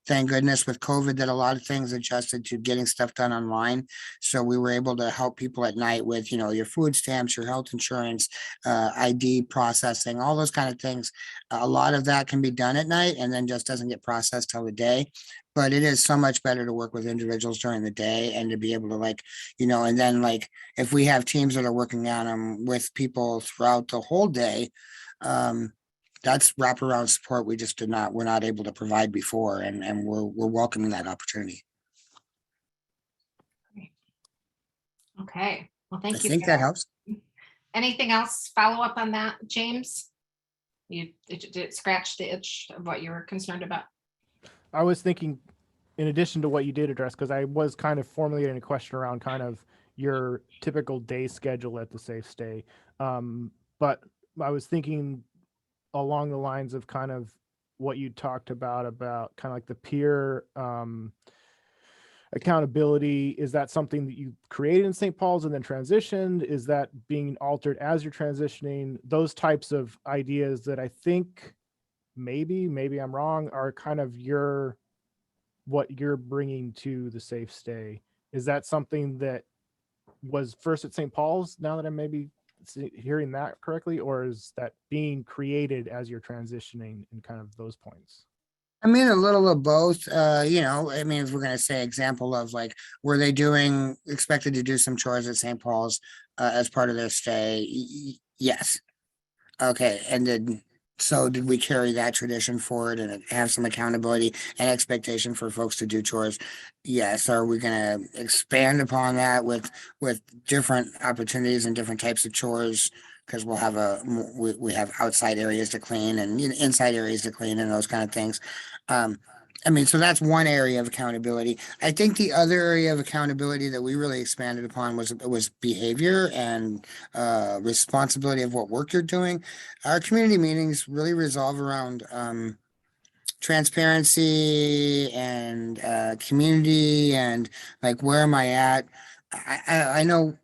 Thank goodness with COVID that a lot of things adjusted to getting stuff done online. So we were able to help people at night with, your food stamps, your health insurance, ID processing, all those kind of things. A lot of that can be done at night and then just doesn't get processed till the day. But it is so much better to work with individuals during the day and to be able to and then if we have teams that are working on them with people throughout the whole day, that's wraparound support we're not able to provide before, and we're welcoming that opportunity. Okay, well, thank I you. think that helps. Anything else follow up on that, James? Did it scratch the itch of what you were concerned about? I was thinking, in addition to what you did address, because I was kind of formulating a question around kind of your typical day schedule at the Safe Stay. But I was thinking along the lines of kind of what you talked about kind of like the peer accountability. Is that something that you created in St. Paul's and then transitioned? Is that being altered as you're transitioning? Those types of ideas that I think maybe I'm wrong, are kind of what you're bringing to the Safe Stay. Is that something that was first at St. Paul's, now that I'm maybe hearing that correctly, or is that being created as you're transitioning in kind of those points? I mean, a little of both. If we're going to say example of were they expected to do some chores at St. Paul's as part of their stay? Yes. Okay. And so did we carry that tradition forward and have some accountability and expectation for folks to do chores? Yes. Are we going to expand upon that with different opportunities and different types of chores? Because we'll have we have outside areas to clean and inside areas to clean and those kind of things. So that's one area of accountability. I think the other area of accountability that we really expanded upon was behavior and responsibility of what work you're doing. Our community meetings really revolve around transparency and community and where am I at? I know.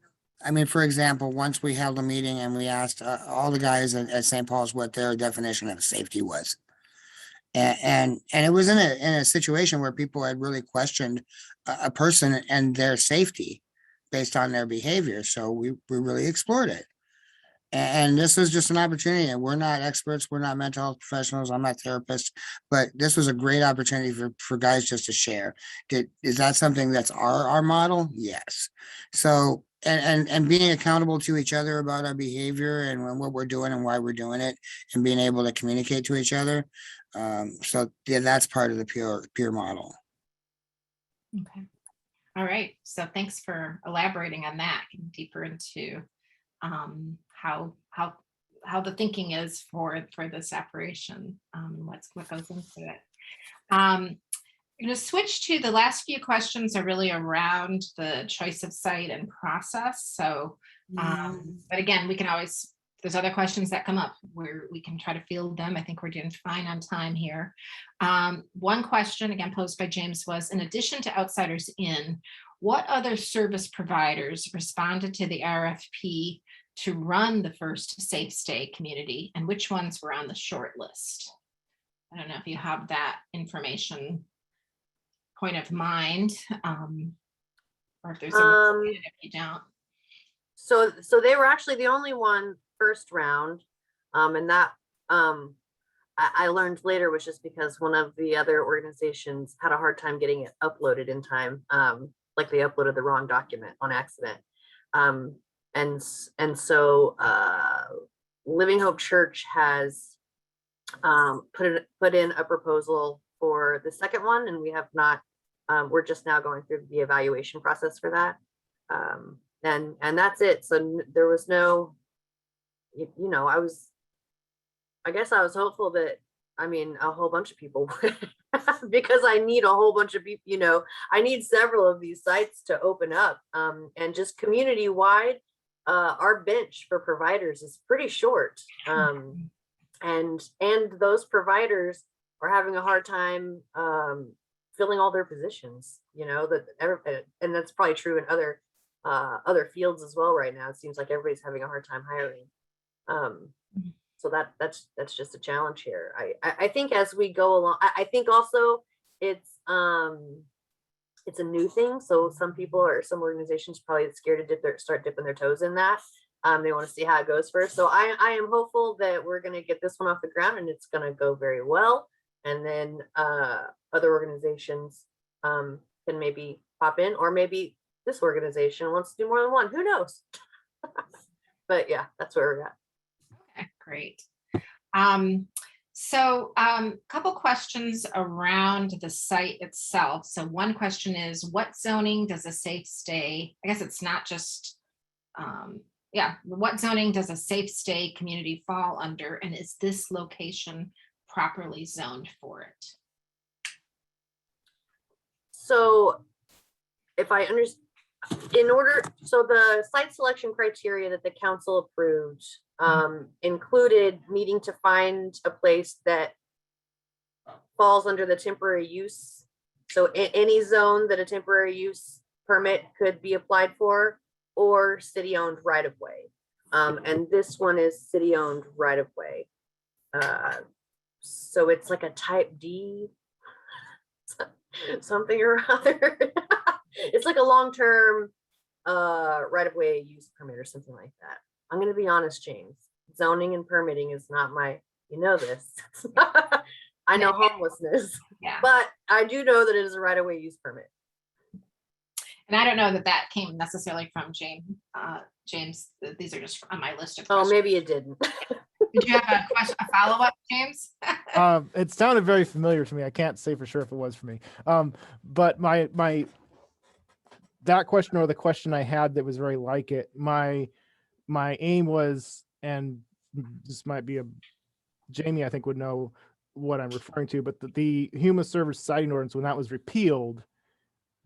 For example, once we held a meeting and we asked all the guys at St. Paul's what their definition of safety was. And it was in a situation where people had really questioned a person and their safety based on their behavior. So we really explored it. And this was just an opportunity. And we're not experts. We're not mental health professionals. I'm not therapists, but this was a great opportunity for guys just to share. Is that something that's our model? Yes. So, and being accountable to each other about our behavior and what we're doing and why we're doing it and being able to communicate to each other. That's part of the peer model. Okay. All right. So thanks for elaborating on that, getting deeper into how the thinking is for the separation, what goes into it. I'm going to switch to the last few questions are really around the choice of site and process. So, but again, we can always, there's other questions that come up where we can try to field them. I think we're doing fine on time here. One question again posed by James was, in addition to Outsiders In, what other service providers responded to the RFP to run the first Safe Stay community, and which ones were on the short list? I don't know if you have that information point of mind, or if there's a if you don't. So they were actually the only one first round, and that I learned later was just because one of the other organizations had a hard time getting it uploaded in time. Like they uploaded the wrong document on accident. And so Living Hope Church has put in a proposal for the second one, and we have not, we're just now going through the evaluation process for that. And that's it. So there was no, I guess I was hopeful that, I mean, a whole bunch of people would, because I need a whole bunch of people, I need several of these sites to open up, and just community wide, our bench for providers is pretty short. And those providers are having a hard time filling all their positions, and that's probably true in other fields as well right now. It seems like everybody's having a hard time hiring. So that's just a challenge here. I think as we go along, I think also it's a new thing. So some organizations probably scared to start dipping their toes in that. They want to see how it goes first. So I am hopeful that we're going to get this one off the ground and it's going to go very well. And then other organizations can maybe pop in, or maybe this organization wants to do more than one. Who knows? But yeah, that's where we're at. Okay, great. So couple questions around the site itself. So one question is, what zoning does a safe stay? I guess it's not just, what zoning does a safe stay community fall under? And is this location properly zoned for it? So if I understand, so the site selection criteria that the council approved included needing to find a place that falls under the temporary use. So any zone that a temporary use permit could be applied for, or city-owned right-of-way. And this one is city-owned right-of-way. So it's like a type D, something or other. It's like a long-term right-of-way use permit or something like that. I'm going to be honest, James. Zoning and permitting is not my, this. I know homelessness, but I do know that it is a right-of-way use permit. And I don't know that came necessarily from James. James, these are just on my list of questions. Oh, maybe it didn't. Did you have a follow-up, James? It sounded very familiar to me. I can't say for sure if it was for me. But that question, or the question I had that was very like it, my aim was, and this might be Jamie, I think, would know what I'm referring to, but the human service siting ordinance, when that was repealed,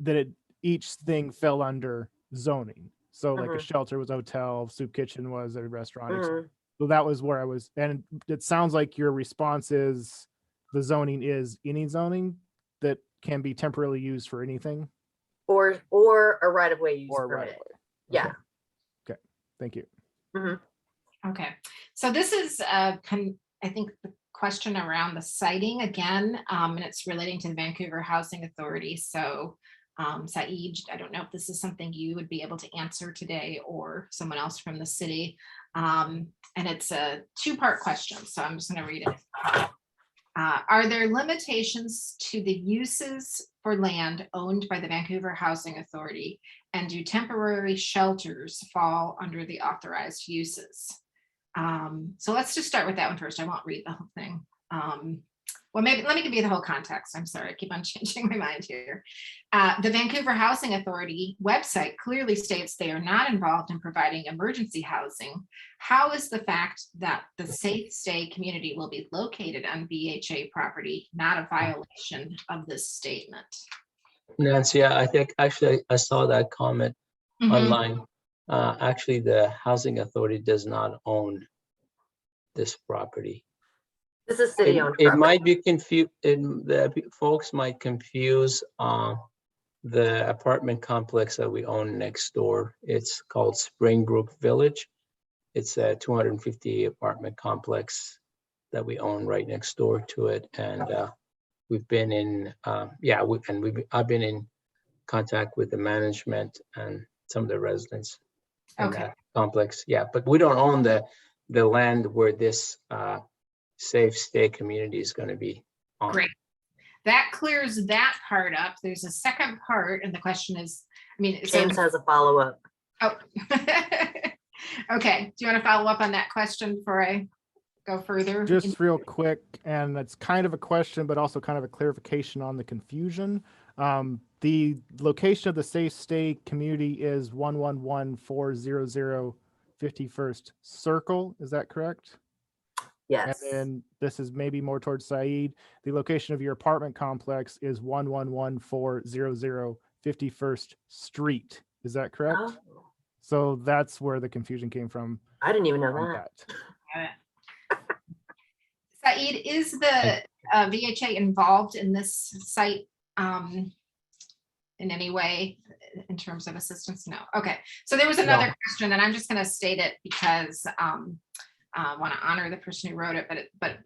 that each thing fell under zoning. So like a shelter was a hotel, soup kitchen was a restaurant. So that was where I was. And it sounds like your response is the zoning is any zoning that can be temporarily used for anything. Or a right-of-way use permit. Right-of-way. Yeah. Okay. Thank you. Okay. So this is, I think, the question around the siting again, and it's relating to the Vancouver Housing Authority. So Saeed, I don't know if this is something you would be able to answer today or someone else from the city. And it's a two-part question, so I'm just going to read it. Are there limitations to the uses for land owned by the Vancouver Housing Authority, and do temporary shelters fall under the authorized uses? So let's just start with that one first. I won't read the whole thing. Well, maybe let me give you the whole context. I'm sorry, I keep on changing my mind here. The Vancouver Housing Authority website clearly states they are not involved in providing emergency housing. How is the fact that the safe stay community will be located on VHA property not a violation of this statement? Nancy, I think actually I saw that comment online. Actually, the Housing Authority does not own this property. This is city-owned. It might be confused. The folks might confuse the apartment complex that we own next door. It's called Springbrook Village. It's a 250 apartment complex that we own right next door to it, and we've been in I've been in contact with the management and some of the residents in that complex. Yeah, but we don't own the land where this safe stay community is going to be on. Great. That clears that part up. There's a second part, and the question is, I mean, so, James has a follow-up. oh, okay. Do you want to follow up on that question before I go further? Just real quick, and it's kind of a question, but also kind of a clarification on the confusion. The location of the safe stay community is 111400 51st Circle. Is that correct? Yes. And then this is maybe more towards Said. The location of your apartment complex is 111400 51st Street. Is that correct? Oh, So that's where the confusion came from. I didn't even know on that. Said, is the VHA involved in this site in any way in terms of assistance? No. Okay. So there was another question, and I'm just going to state it because I want to honor the person who wrote it, but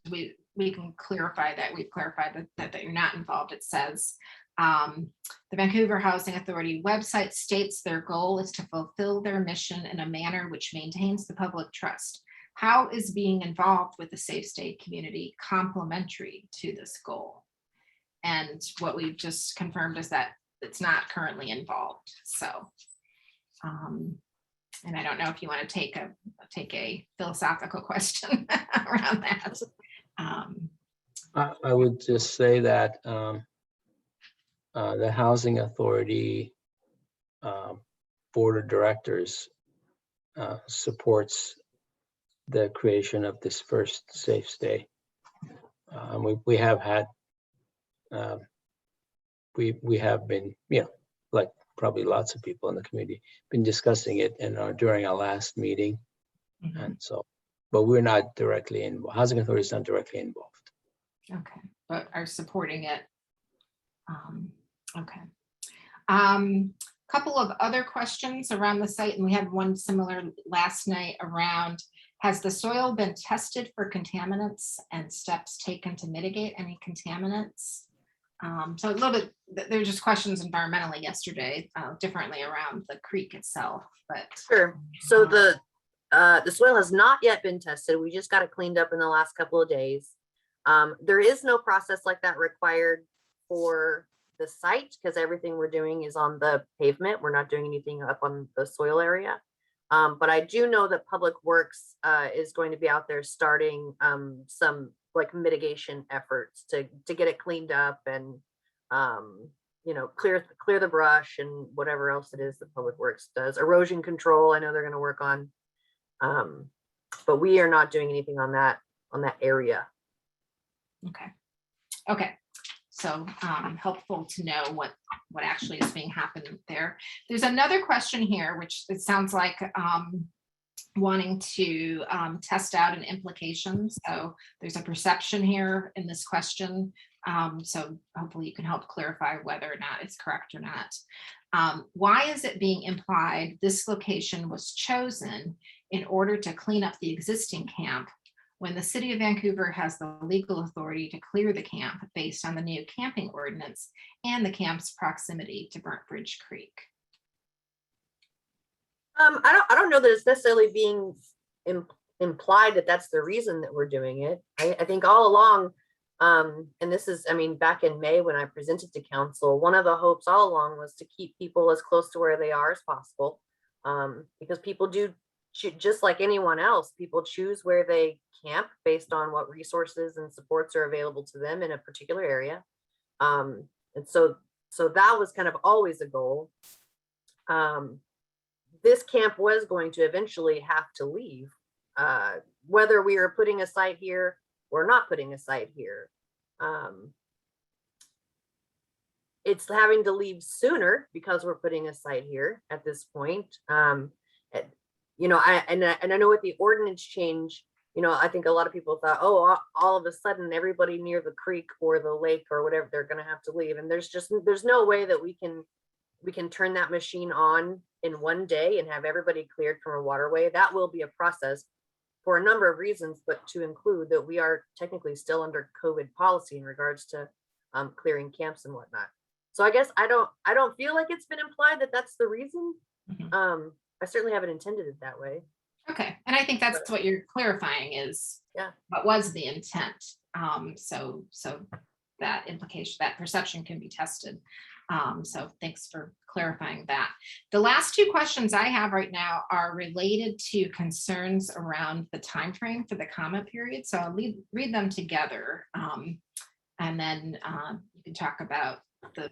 we can clarify that. We've clarified that you're not involved. It says, the Vancouver Housing Authority website states their goal is to fulfill their mission in a manner which maintains the public trust. How is being involved with the safe stay community complementary to this goal? And what we've just confirmed is that it's not currently involved. So, and I don't know if you want to take a philosophical question around that. I would just say that the Housing Authority Board of Directors supports the creation of this first safe stay. We have had, we have been, like probably lots of people in the community, been discussing it during our last meeting. Mhm. And so, but we're not directly involved. Housing Authority is not directly involved. Okay, but are supporting it. Okay. Couple of other questions around the site, and we had one similar last night around, has the soil been tested for contaminants and steps taken to mitigate any contaminants? So a little bit, there were just questions environmentally yesterday, differently around the creek itself, but. Sure. So the soil has not yet been tested. We just got it cleaned up in the last couple of days. There is no process like that required for the site because everything we're doing is on the pavement. We're not doing anything up on the soil area. But I do know that Public Works is going to be out there starting some like mitigation efforts to get it cleaned up and clear the brush and whatever else it is that Public Works does. Erosion control, I know they're going to work on, but we are not doing anything on that area. Okay. So helpful to know what actually is being happening there. There's another question here, which it sounds like wanting to test out an implication. So there's a perception here in this question. So hopefully you can help clarify whether or not it's correct or not. Why is it being implied this location was chosen in order to clean up the existing camp when the City of Vancouver has the legal authority to clear the camp based on the new camping ordinance and the camp's proximity to Burnt Bridge Creek? I don't know that it's necessarily being implied that that's the reason that we're doing it. I think all along, and this is, I mean, back in May when I presented to council, one of the hopes all along was to keep people as close to where they are as possible, because people do, just like anyone else, people choose where they camp based on what resources and supports are available to them in a particular area. And so that was kind of always a goal. This camp was going to eventually have to leave, whether we are putting a site here or not putting a site here. It's having to leave sooner because we're putting a site here at this point. You know, I know with the ordinance change, you know, I think a lot of people thought, oh, all of a sudden everybody near the creek or the lake or whatever, they're going to have to leave. And there's no way that we can turn that machine on in one day and have everybody cleared from a waterway. That will be a process for a number of reasons, but to include that we are technically still under COVID policy in regards to clearing camps and whatnot. So I guess I don't feel like it's been implied that that's the reason. I certainly haven't intended it that way. Okay, and I think that's what you're clarifying is Yeah. what was the intent. So that implication, that perception can be tested. So thanks for clarifying that. The last two questions I have right now are related to concerns around the time frame for the comment period. So I'll read them together, and then you can talk about the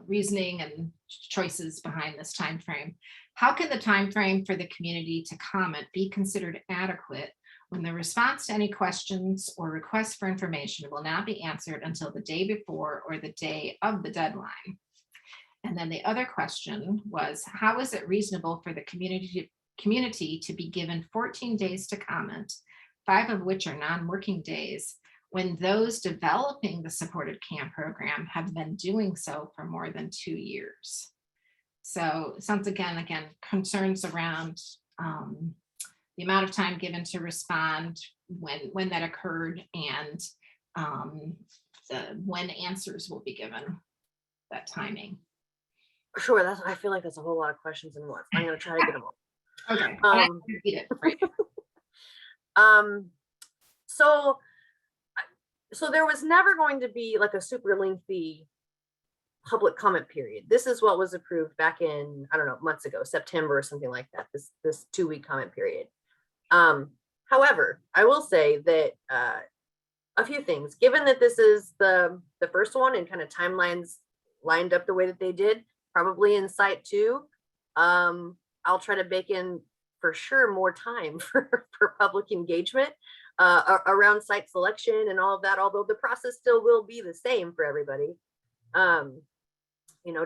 reasoning and choices behind this time frame. How can the time frame for the community to comment be considered adequate when the response to any questions or requests for information will not be answered until the day before or the day of the deadline? And then the other question was, how is it reasonable for the community to be given 14 days to comment, 5 of which are non-working days, when those developing the supported CAM program have been doing so for more than 2 years? So it sounds again, concerns around the amount of time given to respond, when that occurred, and when answers will be given, that timing. Sure, I feel like that's a whole lot of questions in one. I'm gonna try to get them all. Okay. And I can repeat it for you. So there was never going to be like a super lengthy public comment period. This is what was approved back in, I don't know, months ago, September or something like that, this 2-week comment period. However, I will say that a few things, given that this is the first one and kind of timelines lined up the way that they did, probably in site 2, I'll try to bake in for sure more time for public engagement around site selection and all of that, although the process still will be the same for everybody.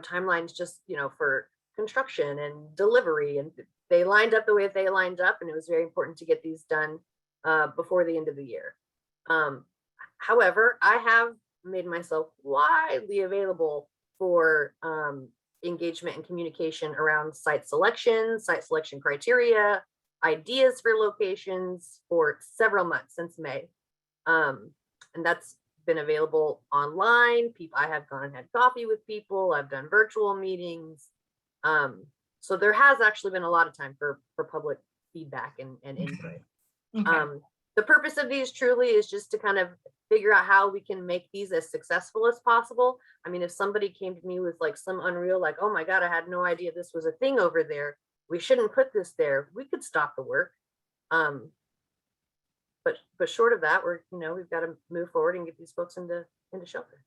Timelines just, for construction and delivery, and they lined up the way they lined up, and it was very important to get these done before the end of the year. However, I have made myself widely available for engagement and communication around site selection criteria, ideas for locations for several months since May. And that's been available online. I have gone and had coffee with people. I've done virtual meetings. So there has actually been a lot of time for public feedback and input. Okay. The purpose of these truly is just to kind of figure out how we can make these as successful as possible. I mean, if somebody came to me with like some unreal, like, oh my God, I had no idea this was a thing over there, we shouldn't put this there, we could stop the work. But short of that, we've got to move forward and get these folks into shelter.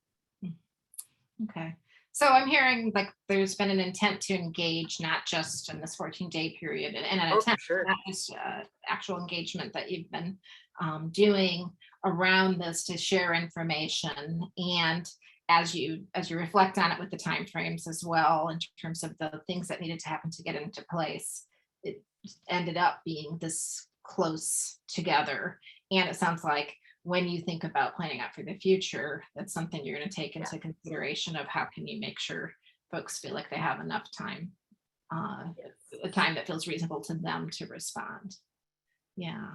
Okay. So I'm hearing like there's been an intent to engage, not just in this 14-day period, and an attempt, sure. not just actual engagement that you've been doing around this to share information. And as you reflect on it with the timeframes as well, in terms of the things that needed to happen to get into place, it ended up being this close together. And it sounds like when you think about planning out for the future, that's something you're going to take into consideration of how can you make sure folks feel like they have enough time, a time that feels reasonable to them to respond. Yeah.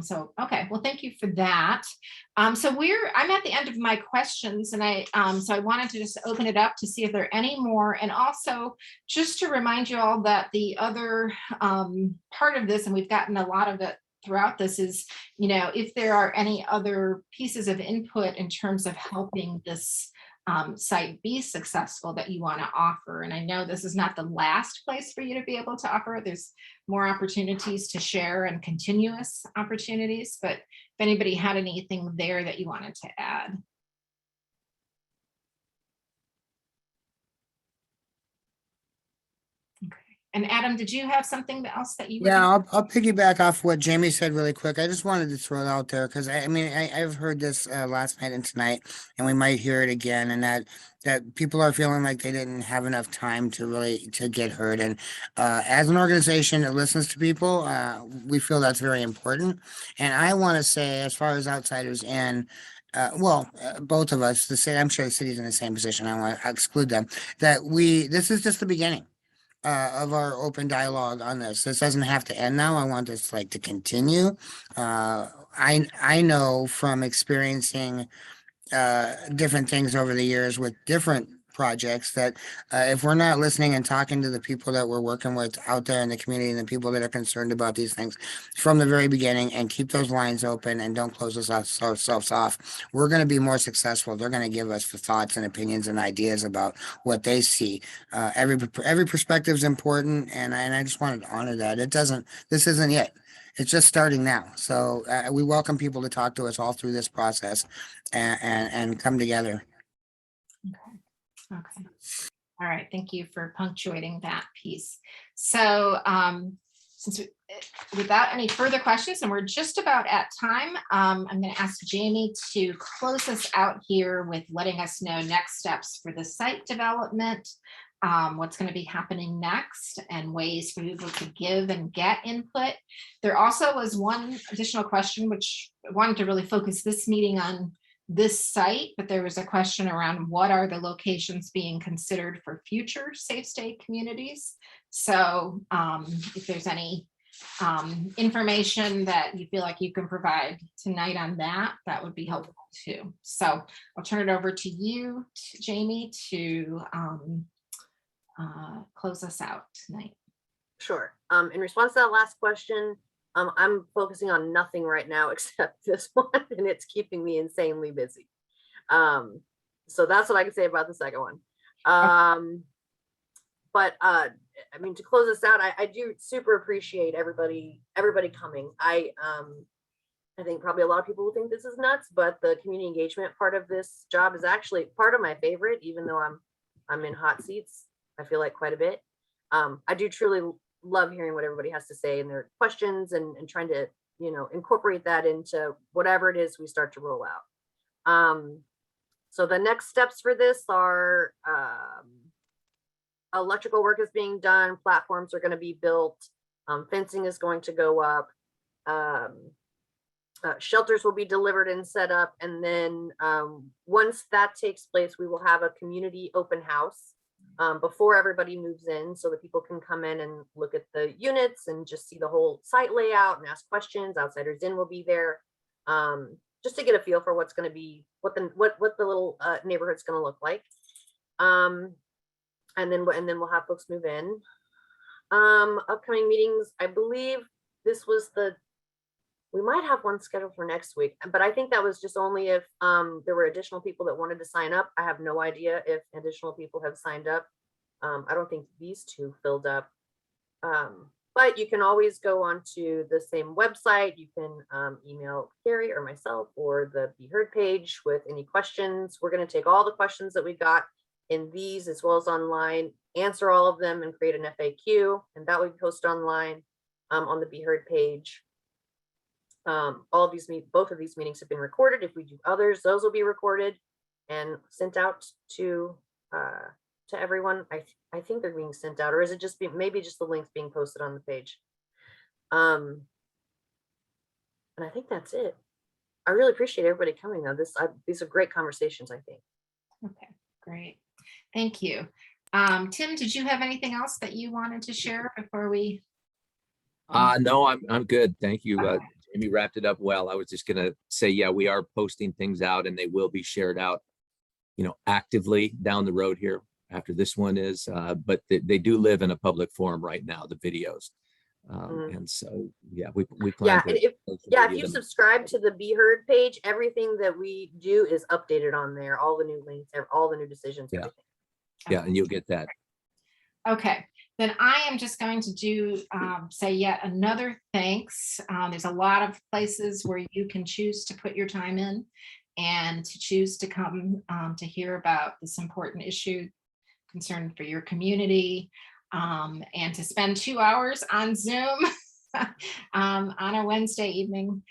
So, okay, well, thank you for that. I'm at the end of my questions, and so I wanted to just open it up to see if there are any more, and also just to remind you all that the other part of this, and we've gotten a lot of it throughout this, is, if there are any other pieces of input in terms of helping this site be successful that you want to offer. And I know this is not the last place for you to be able to offer it. There's more opportunities to share and continuous opportunities, but if anybody had anything there that you wanted to add. And Adam, did you have something else that you? Yeah, I'll piggyback off what Jamie said really quick. I just wanted to throw it out there because I've heard this last night and tonight, and we might hear it again, and that people are feeling like they didn't have enough time to get heard. And as an organization that listens to people, we feel that's very important. And I want to say, as far as outsiders and both of us, I'm sure the city's in the same position. I want to exclude them. This is just the beginning of our open dialogue on this. This doesn't have to end now. I want this to continue. I know from experiencing different things over the years with different projects that if we're not listening and talking to the people that we're working with out there in the community and the people that are concerned about these things from the very beginning and keep those lines open and don't close ourselves off, we're going to be more successful. They're going to give us the thoughts and opinions and ideas about what they see. Every perspective is important, and I just wanted to honor that. This isn't it. It's just starting now. So we welcome people to talk to us all through this process and come together. Okay. All right. Thank you for punctuating that piece. So without any further questions, and we're just about at time, I'm going to ask Jamie to close us out here with letting us know next steps for the site development, what's going to be happening next, and ways for people to give and get input. There also was one additional question, which I wanted to really focus this meeting on this site, but there was a question around what are the locations being considered for future safe stay communities. So if there's any information that you feel like you can provide tonight on that, that would be helpful too. So I'll turn it over to you, Jamie, to close us out tonight. Sure. In response to that last question, I'm focusing on nothing right now except this one, and it's keeping me insanely busy. So that's what I can say about the second one. But I mean, to close this out, I do super appreciate everybody coming. I think probably a lot of people will think this is nuts, but the community engagement part of this job is actually part of my favorite, even though I'm in hot seats, I feel like quite a bit. I do truly love hearing what everybody has to say and their questions and trying to, incorporate that into whatever it is we start to roll out. So the next steps for this are electrical work is being done, platforms are going to be built, fencing is going to go up, shelters will be delivered and set up, and then once that takes place, we will have a community open house before everybody moves in, so that people can come in and look at the units and just see the whole site layout and ask questions. Outsiders In will be there, just to get a feel for what's going to be, what the little neighborhood's going to look like. And then we'll have folks move in. Upcoming meetings, I believe this was we might have one scheduled for next week, but I think that was just only if there were additional people that wanted to sign up. I have no idea if additional people have signed up. I don't think these two filled up, but you can always go onto the same website. You can email Carrie or myself or the Be Heard page with any questions. We're going to take all the questions that we got in these as well as online, answer all of them, and create an FAQ, and that will be posted online on the Be Heard page. All of these both of these meetings have been recorded. If we do others, those will be recorded and sent out to everyone. I think they're being sent out, or is it just maybe just the links being posted on the page? And I think that's it. I really appreciate everybody coming though. These are great conversations, I think. Okay, great. Thank you. Tim, did you have anything else that you wanted to share before we? No, I'm good. Thank you. Jamie wrapped it up well. I was just going to say, yeah, we are posting things out and they will be shared out, actively down the road here after this one is, but they do live in a public forum right now, the videos. And so, yeah, we plan to. If you subscribe to the Be Heard page, everything that we do is updated on there, all the new links, all the new decisions. Yeah. Everything. Yeah, and you'll get that. Okay, then I am just going to say yet another thanks. There's a lot of places where you can choose to put your time in and to choose to come to hear about this important issue concern for your community, and to spend 2 hours on Zoom on a Wednesday evening.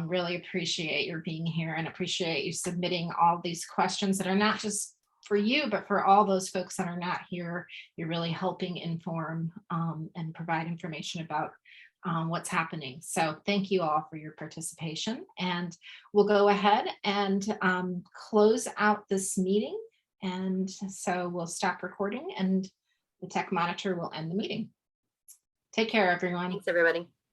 Really appreciate your being here and appreciate you submitting all these questions that are not just for you, but for all those folks that are not here. You're really helping inform and provide information about what's happening. So thank you all for your participation, and we'll go ahead and close out this meeting. And so we'll stop recording and the tech monitor will end the meeting. Take care, everyone. Thanks, everybody.